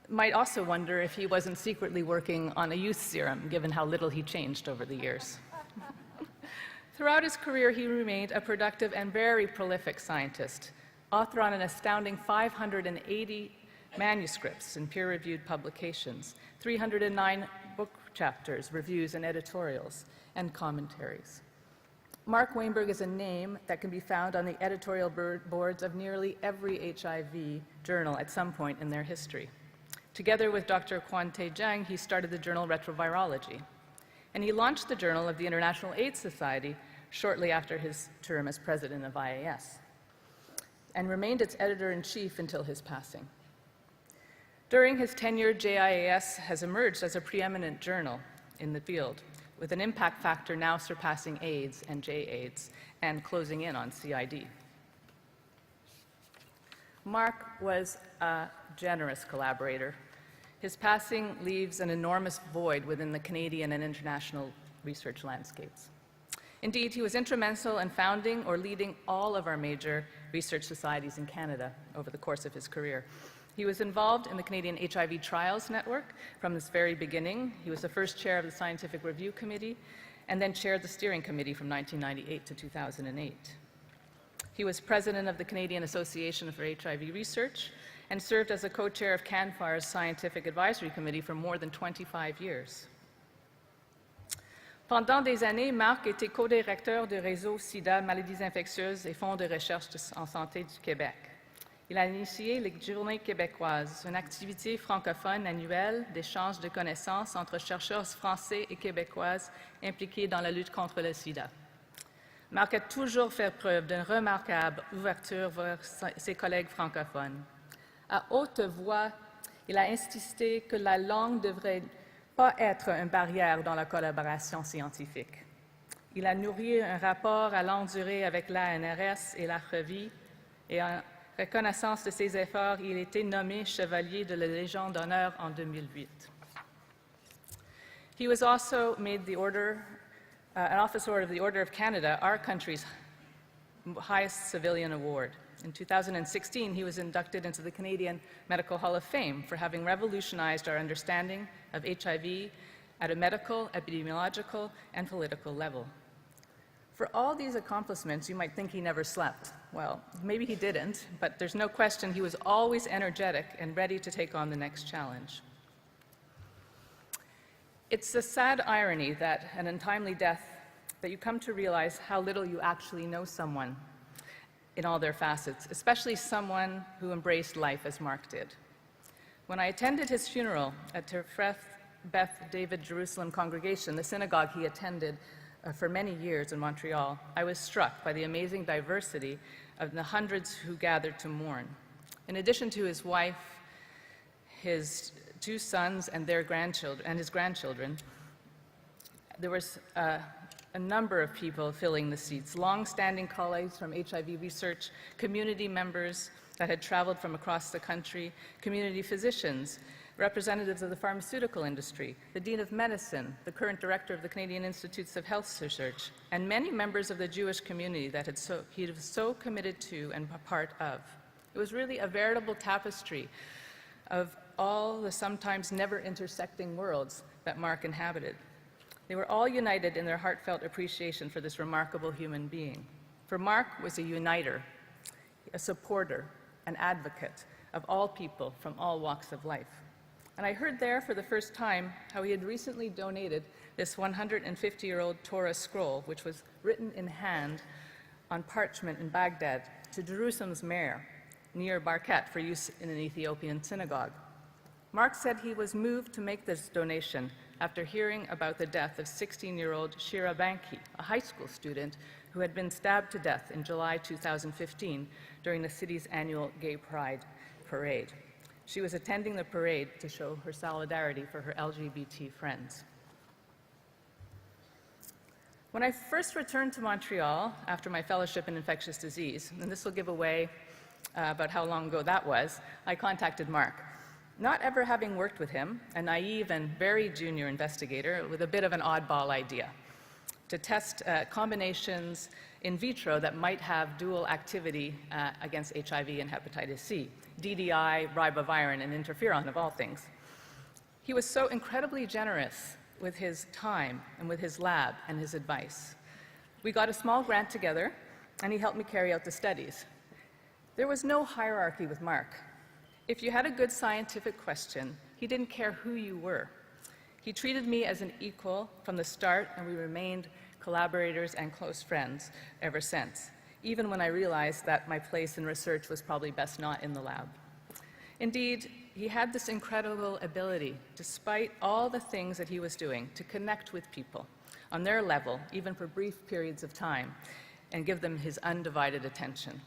might also wonder if he wasn't secretly working on a youth serum, given how little he changed over the years. Throughout his career, he remained a productive and very prolific scientist, author on an astounding 580 manuscripts in peer-reviewed publications, 309 book chapters, reviews, and editorials, and commentaries. Mark Wainberg is a name that can be found on the editorial boards of nearly every HIV journal at some point in their history. Together with Dr. Kwante Jang, he started the journal Retrovirology, and he launched the Journal of the International AIDS Society shortly after his term as president of IAS, and remained its editor-in-chief until his passing. During his tenure, JIAS has emerged as a preeminent journal in the field, with an impact factor now surpassing AIDS and J-AIDS and closing in on CID. Mark was a generous collaborator. His passing leaves an enormous void within the Canadian and international research landscapes. Indeed, he was instrumental in founding or leading all of our major research societies in Canada over the course of his career. He was involved in the Canadian HIV Trials Network from its very beginning. He was the first chair of the Scientific Review Committee and then chaired the steering committee from 1998 to 2008. He was president of the Canadian Association for HIV Research and served as a co-chair of CANFAR's Scientific Advisory Committee for more than 25 years. Pendant des années, Marc était co-directeur du réseau SIDA, maladies infectieuses et fonds de recherche en santé du Québec. Il a initié les Journées québécoises, une activité francophone annuelle d'échange de connaissances entre chercheurs français et québécoises impliqués dans la lutte contre le sida. Marc a toujours fait preuve d'une remarquable ouverture vers ses collègues francophones. À haute voix, il a insisté que la langue ne devrait pas être une barrière dans la collaboration scientifique. Il a nourri un rapport à longue durée avec l'ANRS et la revue, et en reconnaissance de ses efforts, il a été nommé chevalier de la Légion d'honneur en 2008. He was also made an officer of the Order of Canada, our country's highest civilian award. In 2016, he was inducted into the Canadian Medical Hall of Fame for having revolutionized our understanding of HIV at a medical, epidemiological, and political level. For all these accomplishments, you might think he never slept. Well, maybe he didn't, but there's no question he was always energetic and ready to take on the next challenge. It's a sad irony that an untimely death, that you come to realize how little you actually know someone in all their facets, especially someone who embraced life as Mark did. When I attended his funeral at Tefreth Beth David Jerusalem congregation, the synagogue he attended for many years in Montreal, I was struck by the amazing diversity of the hundreds who gathered to mourn. In addition to his wife, his two sons and his grandchildren, there was a number of people filling the seats, long-standing colleagues from HIV research, community members that had traveled from across the country, community physicians, representatives of the pharmaceutical industry, the Dean of Medicine, the current director of the Canadian Institutes of Health Research, and many members of the Jewish community that he was so committed to and a part of. It was really a veritable tapestry of all the sometimes never intersecting worlds that Mark inhabited. They were all united in their heartfelt appreciation for this remarkable human being. For Mark was a uniter, a supporter, an advocate of all people from all walks of life. And I heard there for the first time how he had recently donated this 150-year-old Torah scroll, which was written in hand on parchment in Baghdad, to Jerusalem's mayor, near Barkat, for use in an Ethiopian synagogue. Mark said he was moved to make this donation after hearing about the death of 16-year-old Shira Banki, a high school student who had been stabbed to death in July 2015 during the city's annual Gay Pride parade. She was attending the parade to show her solidarity for her LGBT friends. When I first returned to Montreal after my fellowship in infectious disease, and this will give away about how long ago that was, I contacted Mark. Not ever having worked with him, a naive and very junior investigator with a bit of an oddball idea to test combinations in vitro that might have dual activity against HIV and hepatitis C, DDI, ribavirin, and interferon of all things. He was so incredibly generous with his time and with his lab and his advice. We got a small grant together, and he helped me carry out the studies. There was no hierarchy with Mark. If you had a good scientific question, he didn't care who you were. He treated me as an equal from the start, and we remained collaborators and close friends ever since, even when I realized that my place in research was probably best not in the lab. Indeed, he had this incredible ability, despite all the things that he was doing, to connect with people on their level, even for brief periods of time, and give them his undivided attention.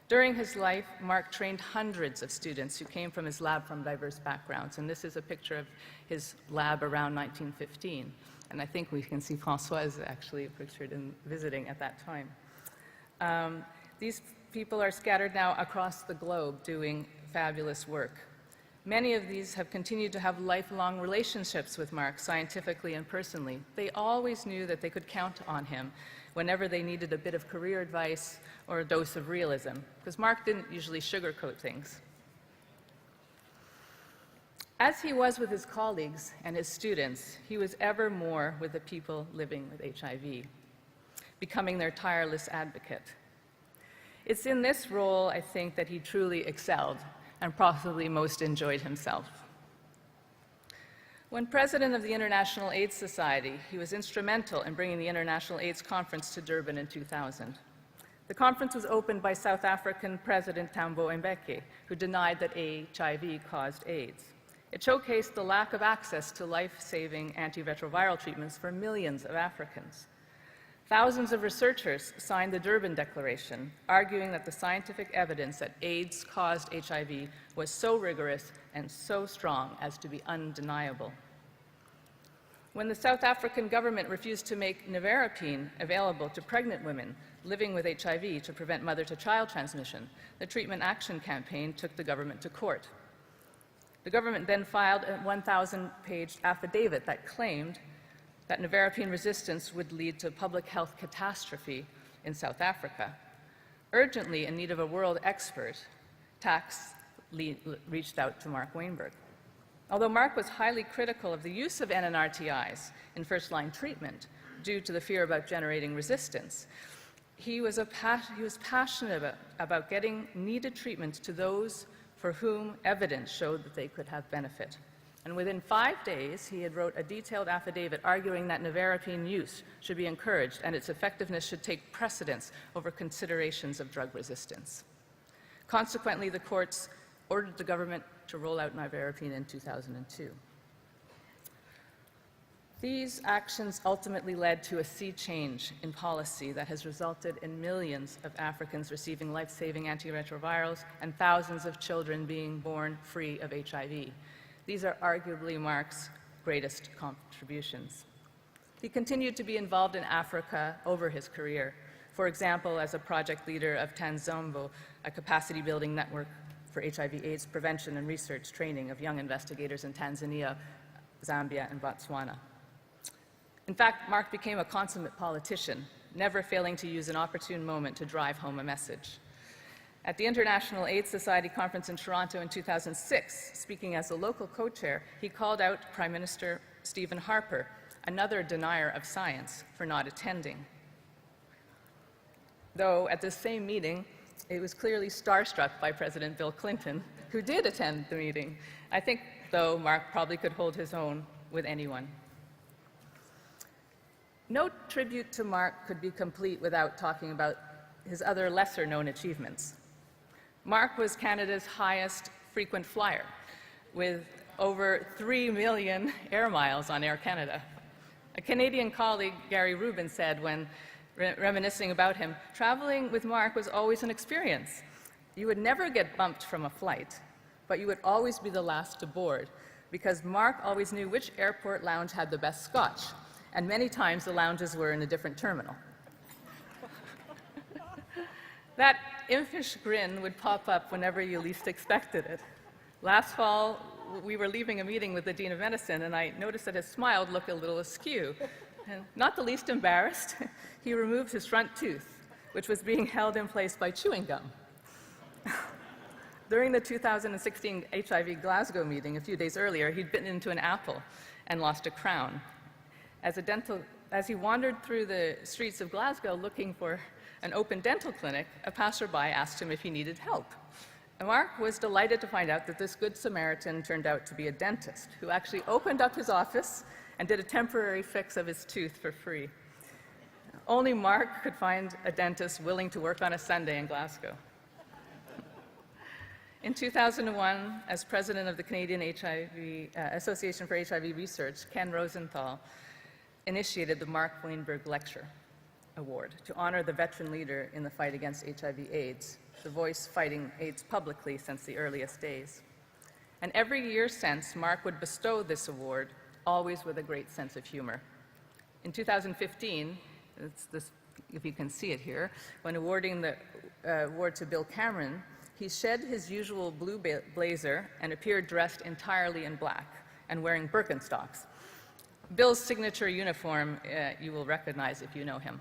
During his life, Mark trained hundreds of students who came from his lab from diverse backgrounds, and this is a picture of his lab around 1915. And I think we can see Françoise actually pictured in visiting at that time. These people are scattered now across the globe doing fabulous work. Many of these have continued to have lifelong relationships with Mark, scientifically and personally. They always knew that they could count on him whenever they needed a bit of career advice or a dose of realism, because Mark didn't usually sugarcoat things. As he was with his colleagues and his students, he was ever more with the people living with HIV, becoming their tireless advocate. It's in this role, I think, that he truly excelled and possibly most enjoyed himself. When president of the International AIDS Society, he was instrumental in bringing the International AIDS Conference to Durban in 2000. The conference was opened by South African President Thabo Mbeki, who denied that HIV caused AIDS. It showcased the lack of access to life-saving antiretroviral treatments for millions of Africans. Thousands of researchers signed the Durban Declaration, arguing that the scientific evidence that AIDS caused HIV was so rigorous and so strong as to be undeniable. When the South African government refused to make nevirapine available to pregnant women living with HIV to prevent mother-to-child transmission, the Treatment Action Campaign took the government to court. The government then filed a 1,000-page affidavit that claimed that nevirapine resistance would lead to public health catastrophe in South Africa. Urgently in need of a world expert, TACS reached out to Mark Wainberg. Although Mark was highly critical of the use of NNRTIs in first-line treatment due to the fear about generating resistance, he was passionate about getting needed treatments to those for whom evidence showed that they could have benefit. And within 5 days, he had wrote a detailed affidavit arguing that nevirapine use should be encouraged and its effectiveness should take precedence over considerations of drug resistance. Consequently, the courts ordered the government to roll out nevirapine in 2002. These actions ultimately led to a sea change in policy that has resulted in millions of Africans receiving life-saving antiretrovirals and thousands of children being born free of HIV. These are arguably Mark's greatest contributions. He continued to be involved in Africa over his career, for example, as a project leader of Tanzombo, a capacity-building network for HIV/AIDS prevention and research training of young investigators in Tanzania, Zambia, and Botswana. In fact, Mark became a consummate politician, never failing to use an opportune moment to drive home a message. At the International AIDS Society Conference in Toronto in 2006, speaking as a local co-chair, he called out Prime Minister Stephen Harper, another denier of science, for not attending. Though at this same meeting, it was clearly starstruck by President Bill Clinton, who did attend the meeting. I think, though, Mark probably could hold his own with anyone. No tribute to Mark could be complete without talking about his other lesser-known achievements. Mark was Canada's highest frequent flyer, with over 3 million air miles on Air Canada. A Canadian colleague, Gary Rubin, said when reminiscing about him, traveling with Mark was always an experience. You would never get bumped from a flight, but you would always be the last to board, because Mark always knew which airport lounge had the best scotch, and many times the lounges were in a different terminal. That impish grin would pop up whenever you least expected it. Last fall, we were leaving a meeting with the Dean of Medicine, and I noticed that his smile looked a little askew. And not the least embarrassed, he removed his front tooth, which was being held in place by chewing gum. During the 2016 HIV Glasgow meeting a few days earlier, he'd bitten into an apple and lost a crown. As he wandered through the streets of Glasgow looking for an open dental clinic, a passerby asked him if he needed help. And Mark was delighted to find out that this Good Samaritan turned out to be a dentist who actually opened up his office and did a temporary fix of his tooth for free. Only Mark could find a dentist willing to work on a Sunday in Glasgow. In 2001, as president of the Canadian Association for HIV Research, Ken Rosenthal initiated the Mark Wainberg Lecture Award to honor the veteran leader in the fight against HIV/AIDS, the voice fighting AIDS publicly since the earliest days. And every year since, Mark would bestow this award, always with a great sense of humor. In 2015, if you can see it here, when awarding the award to Bill Cameron, he shed his usual blue blazer and appeared dressed entirely in black and wearing Birkenstocks. Bill's signature uniform you will recognize if you know him.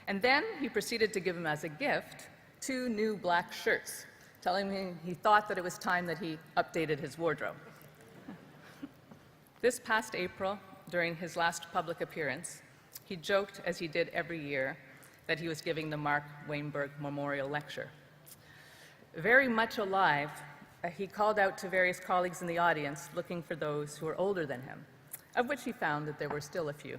And then he proceeded to give him as a gift 2 new black shirts, telling me he thought that it was time that he updated his wardrobe. This past April, during his last public appearance, he joked, as he did every year, that he was giving the Mark Wainberg Memorial Lecture. Very much alive, he called out to various colleagues in the audience looking for those who were older than him, of which he found that there were still a few.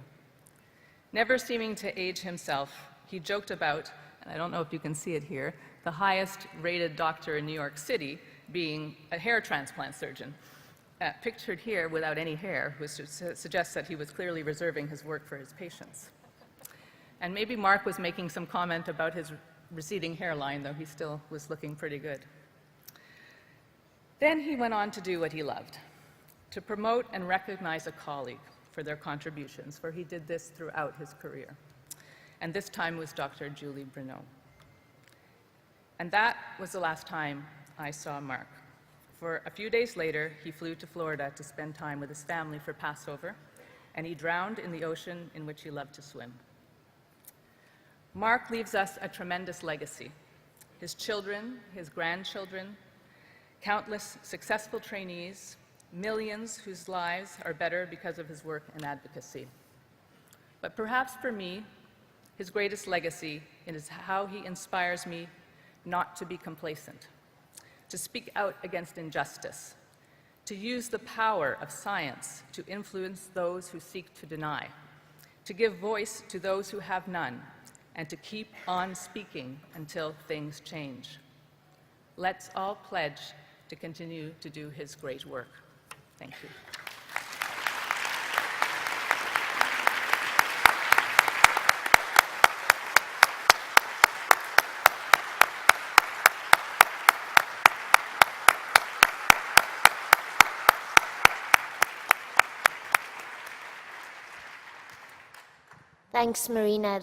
Never seeming to age himself, he joked about, and I don't know if you can see it here, the highest rated doctor in New York City being a hair transplant surgeon. Pictured here without any hair, which suggests that he was clearly reserving his work for his patients. And maybe Mark was making some comment about his receding hairline, though he still was looking pretty good. Then he went on to do what he loved, to promote and recognize a colleague for their contributions, for he did this throughout his career. And this time was Dr. Julie Bruneau. And that was the last time I saw Mark. For a few days later, he flew to Florida to spend time with his family for Passover, and he drowned in the ocean in which he loved to swim. Mark leaves us a tremendous legacy. His children, his grandchildren, countless successful trainees, millions whose lives are better because of his work and advocacy. But perhaps for me, his greatest legacy is how he inspires me not to be complacent, to speak out against injustice, to use the power of science to influence those who seek to deny, to give voice to those who have none, and to keep on speaking until things change. Let's all pledge to continue to do his great work. Thank you. Thanks, Marina.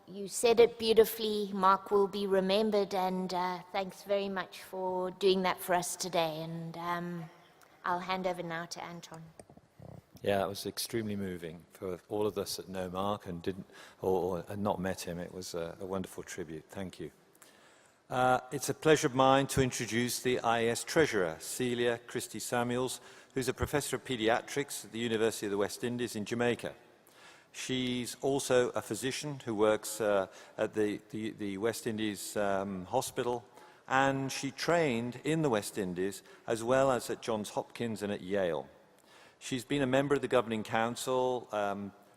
You said it beautifully. Mark will be remembered, and thanks very much for doing that for us today. And I'll hand over now to Anton. Yeah, it was extremely moving for all of us that know Mark and didn't or not met him. It was a wonderful tribute. Thank you. It's a pleasure of mine to introduce the IAS Treasurer, Celia Christie Samuels, who's a professor of pediatrics at the University of the West Indies in Jamaica. She's also a physician who works at the West Indies Hospital, and she trained in the West Indies as well as at Johns Hopkins and at Yale. She's been a member of the Governing Council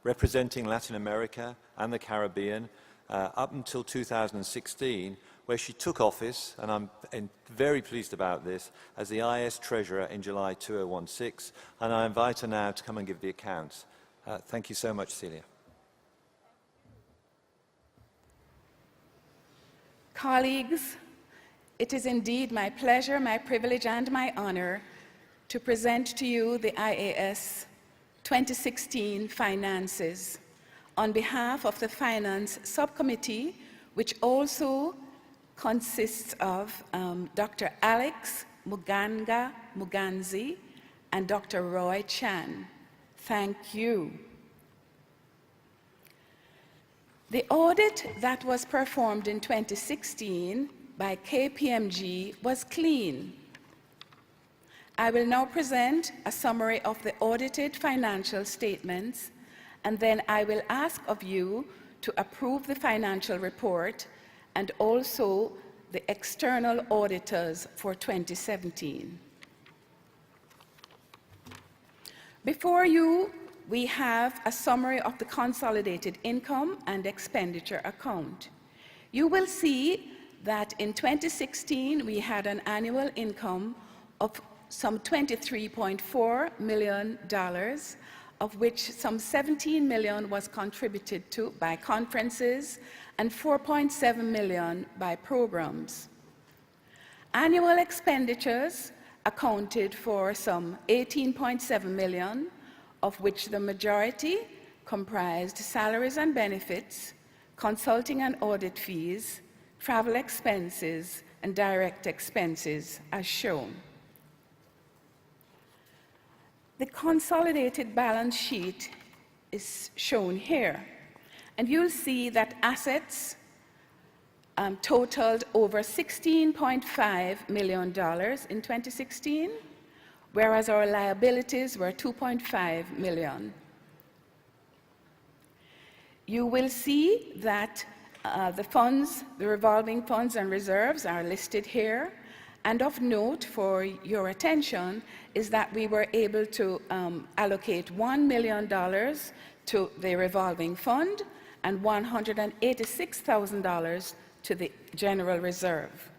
representing Latin America and the Caribbean up until 2016, where she took office, and I'm very pleased about this, as the IAS Treasurer in July 2016, and I invite her now to come and give the accounts. Thank you so much, Celia. Colleagues, it is indeed my pleasure, my privilege, and my honor to present to you the IAS 2016 finances on behalf of the Finance Subcommittee, which also consists of Dr. Alex Muganzi and Dr. Roy Chan. Thank you. The audit that was performed in 2016 by KPMG was clean. I will now present a summary of the audited financial statements, and then I will ask of you to approve the financial report and also the external auditors for 2017. Before you, we have a summary of the consolidated income and expenditure account. You will see that in 2016 we had an annual income of some $23.4 million, of which some $17 million was contributed to by conferences and $4.7 million by programs. Annual expenditures accounted for some $18.7 million, of which the majority comprised salaries and benefits, consulting and audit fees, travel expenses, and direct expenses, as shown. The consolidated balance sheet is shown here, and you'll see that assets totaled over $16.5 million in 2016, whereas our liabilities were $2.5 million. You will see that the revolving funds and reserves are listed here. And of note for your attention is that we were able to allocate $1 million to the revolving fund and $186,000 to the general reserve.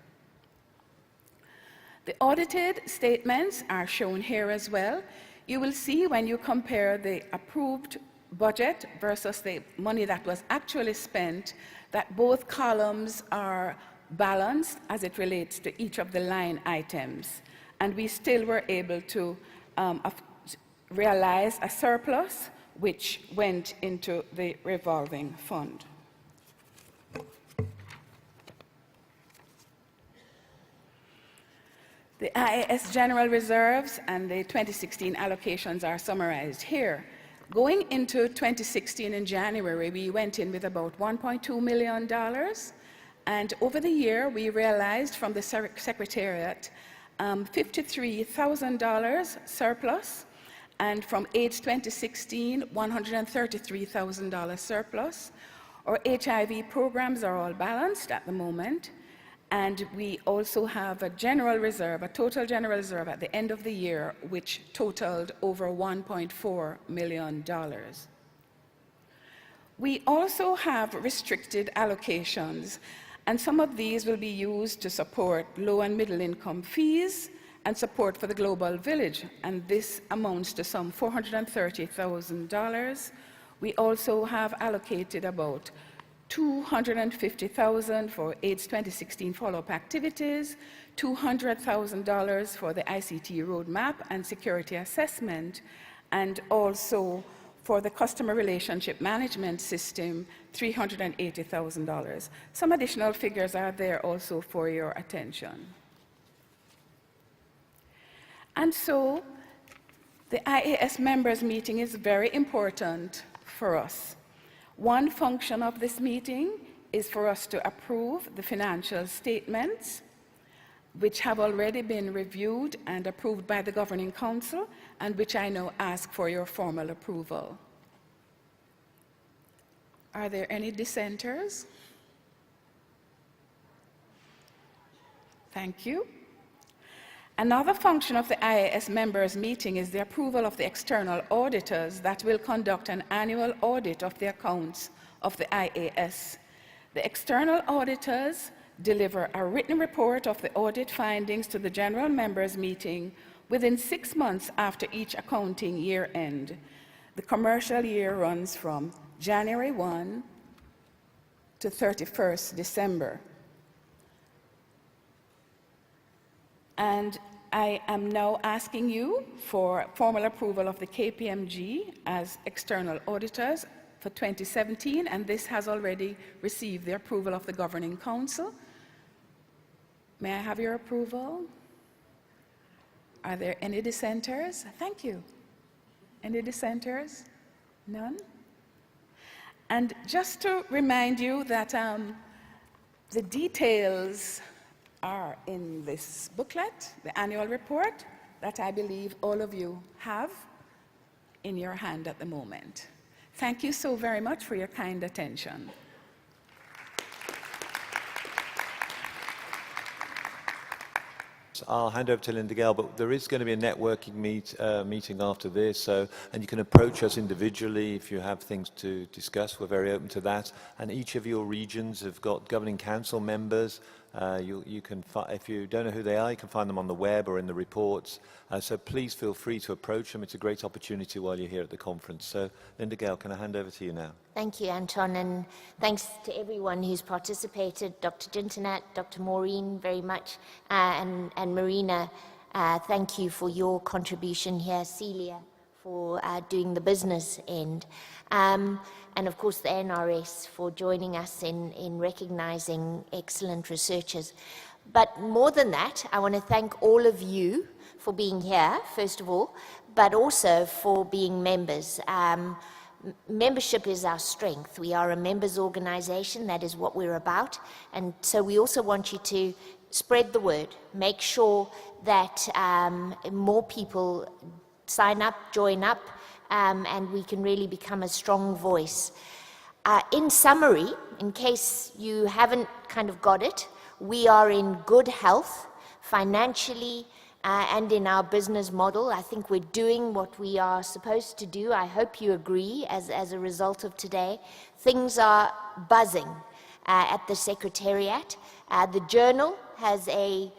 The audited statements are shown here as well. You will see when you compare the approved budget versus the money that was actually spent that both columns are balanced as it relates to each of the line items. And we still were able to realize a surplus which went into the revolving fund. The IAS general reserves and the 2016 allocations are summarized here. Going into 2016 in January, we went in with about $1.2 million. And over the year, we realized from the Secretariat $53,000 surplus, and from AIDS 2016, $133,000 surplus. Our HIV programs are all balanced at the moment, and we also have a general reserve, a total general reserve at the end of the year, which totaled over $1.4 million. We also have restricted allocations, and some of these will be used to support low and middle income fees and support for the Global Village, and this amounts to some $430,000. We also have allocated about $250,000 for AIDS 2016 follow-up activities, $200,000 for the ICT roadmap and security assessment, and also for the customer relationship management system, $380,000. Some additional figures are there also for your attention. And so the IAS members meeting is very important for us. One function of this meeting is for us to approve the financial statements, which have already been reviewed and approved by the Governing Council, and which I now ask for your formal approval. Are there any dissenters? Thank you. Another function of the IAS members meeting is the approval of the external auditors that will conduct an annual audit of the accounts of the IAS. The external auditors deliver a written report of the audit findings to the general members meeting within 6 months after each accounting year end. The commercial year runs from January 1 to 31st December. And I am now asking you for formal approval of the KPMG as external auditors for 2017, and this has already received the approval of the Governing Council. May I have your approval? Are there any dissenters? Thank you. Any dissenters? None? And just to remind you that the details are in this booklet, the annual report, that I believe all of you have in your hand at the moment. Thank you so very much for your kind attention. I'll hand over to Linda Gale, but there is going to be a networking meeting after this, and you can approach us individually if you have things to discuss. We're very open to that. And each of your regions have got governing council members. You can, if you don't know who they are, you can find them on the web or in the reports. So please feel free to approach them. It's a great opportunity while you're here at the conference. So Linda Gale, can I hand over to you now? Thank you, Anton, and thanks to everyone who's participated, Dr. Gintinat, Dr. Maureen, very much, and Marina, thank you for your contribution here, Celia, for doing the business end, and of course the NRS for joining us in recognizing excellent researchers. But more than that, I want to thank all of you for being here, first of all, but also for being members. Membership is our strength. We are a members organization. That is what we're about. And so we also want you to spread the word. Make sure that more people sign up, join up, and we can really become a strong voice. In summary, in case you haven't kind of got it, we are in good health financially, and in our business model. I think we're doing what we are supposed to do. I hope you agree as a result of today. Things are buzzing at the Secretariat. The Journal has a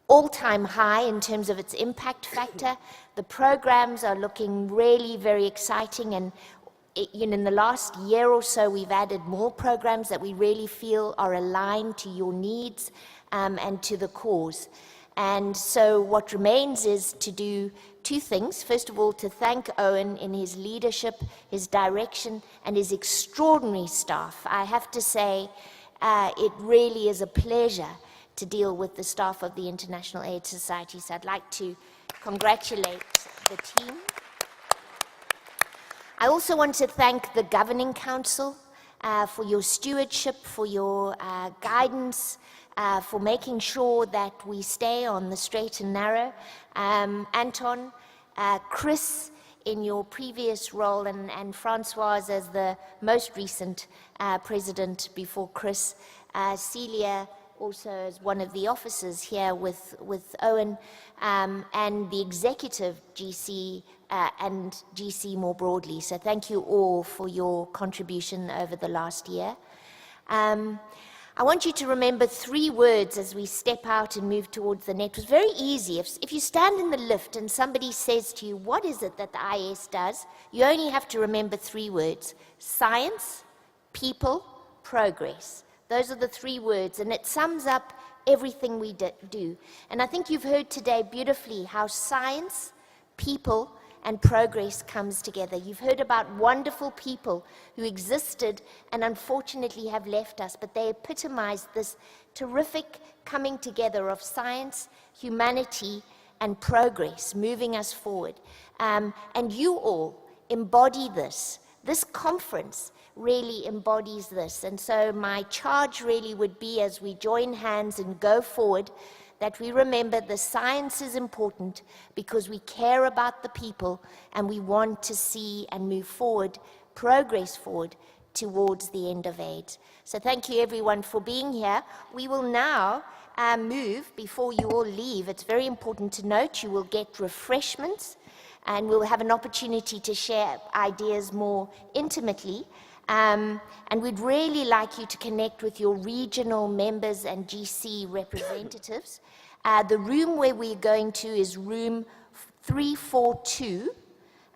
all-time high in terms of its impact factor. The programs are looking really very exciting, and in the last year or so we've added more programs that we really feel are aligned to your needs and to the cause. And so what remains is to do two things. First of all, to thank Owen in his leadership, his direction, and his extraordinary staff. I have to say, it really is a pleasure to deal with the staff of the International AIDS Society. So I'd like to congratulate the team. I also want to thank the Governing Council for your stewardship, for your guidance, for making sure that we stay on the straight and narrow. Anton, Chris in your previous role, and Francoise as the most recent president before Chris, Celia also as one of the officers here with Owen, and the executive GC and GC more broadly. So thank you all for your contribution over the last year. I want you to remember 3 words as we step out and move towards the net. It's very easy. If you stand in the lift and somebody says to you, what is it that the IAS does? You only have to remember 3 words: science, people, progress. Those are the 3 words, and it sums up everything we do. And I think you've heard today beautifully how science, people, and progress comes together. You've heard about wonderful people who existed and unfortunately have left us, but they epitomize this terrific coming together of science, humanity, and progress, moving us forward. And you all embody this. This conference really embodies this. And so my charge really would be, as we join hands and go forward, that we remember the science is important because we care about the people and we want to see and move forward, progress forward towards the end of AIDS. So thank you everyone for being here. We will now move, before you all leave, it's very important to note you will get refreshments and we'll have an opportunity to share ideas more intimately. And we'd really like you to connect with your regional members and GC representatives. The room where we're going to is room 342,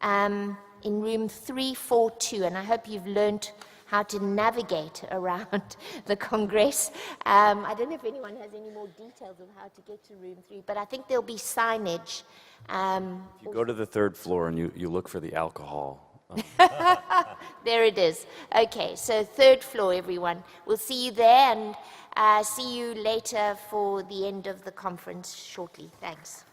in room 342, and I hope you've learned how to navigate around the Congress. I don't know if anyone has any more details of how to get to room 3, but I think there'll be signage. If you go to the 3rd floor and you look for the alcohol. There it is. Okay, so 3rd floor, everyone. We'll see you there, and see you later for the end of the conference shortly. Thanks.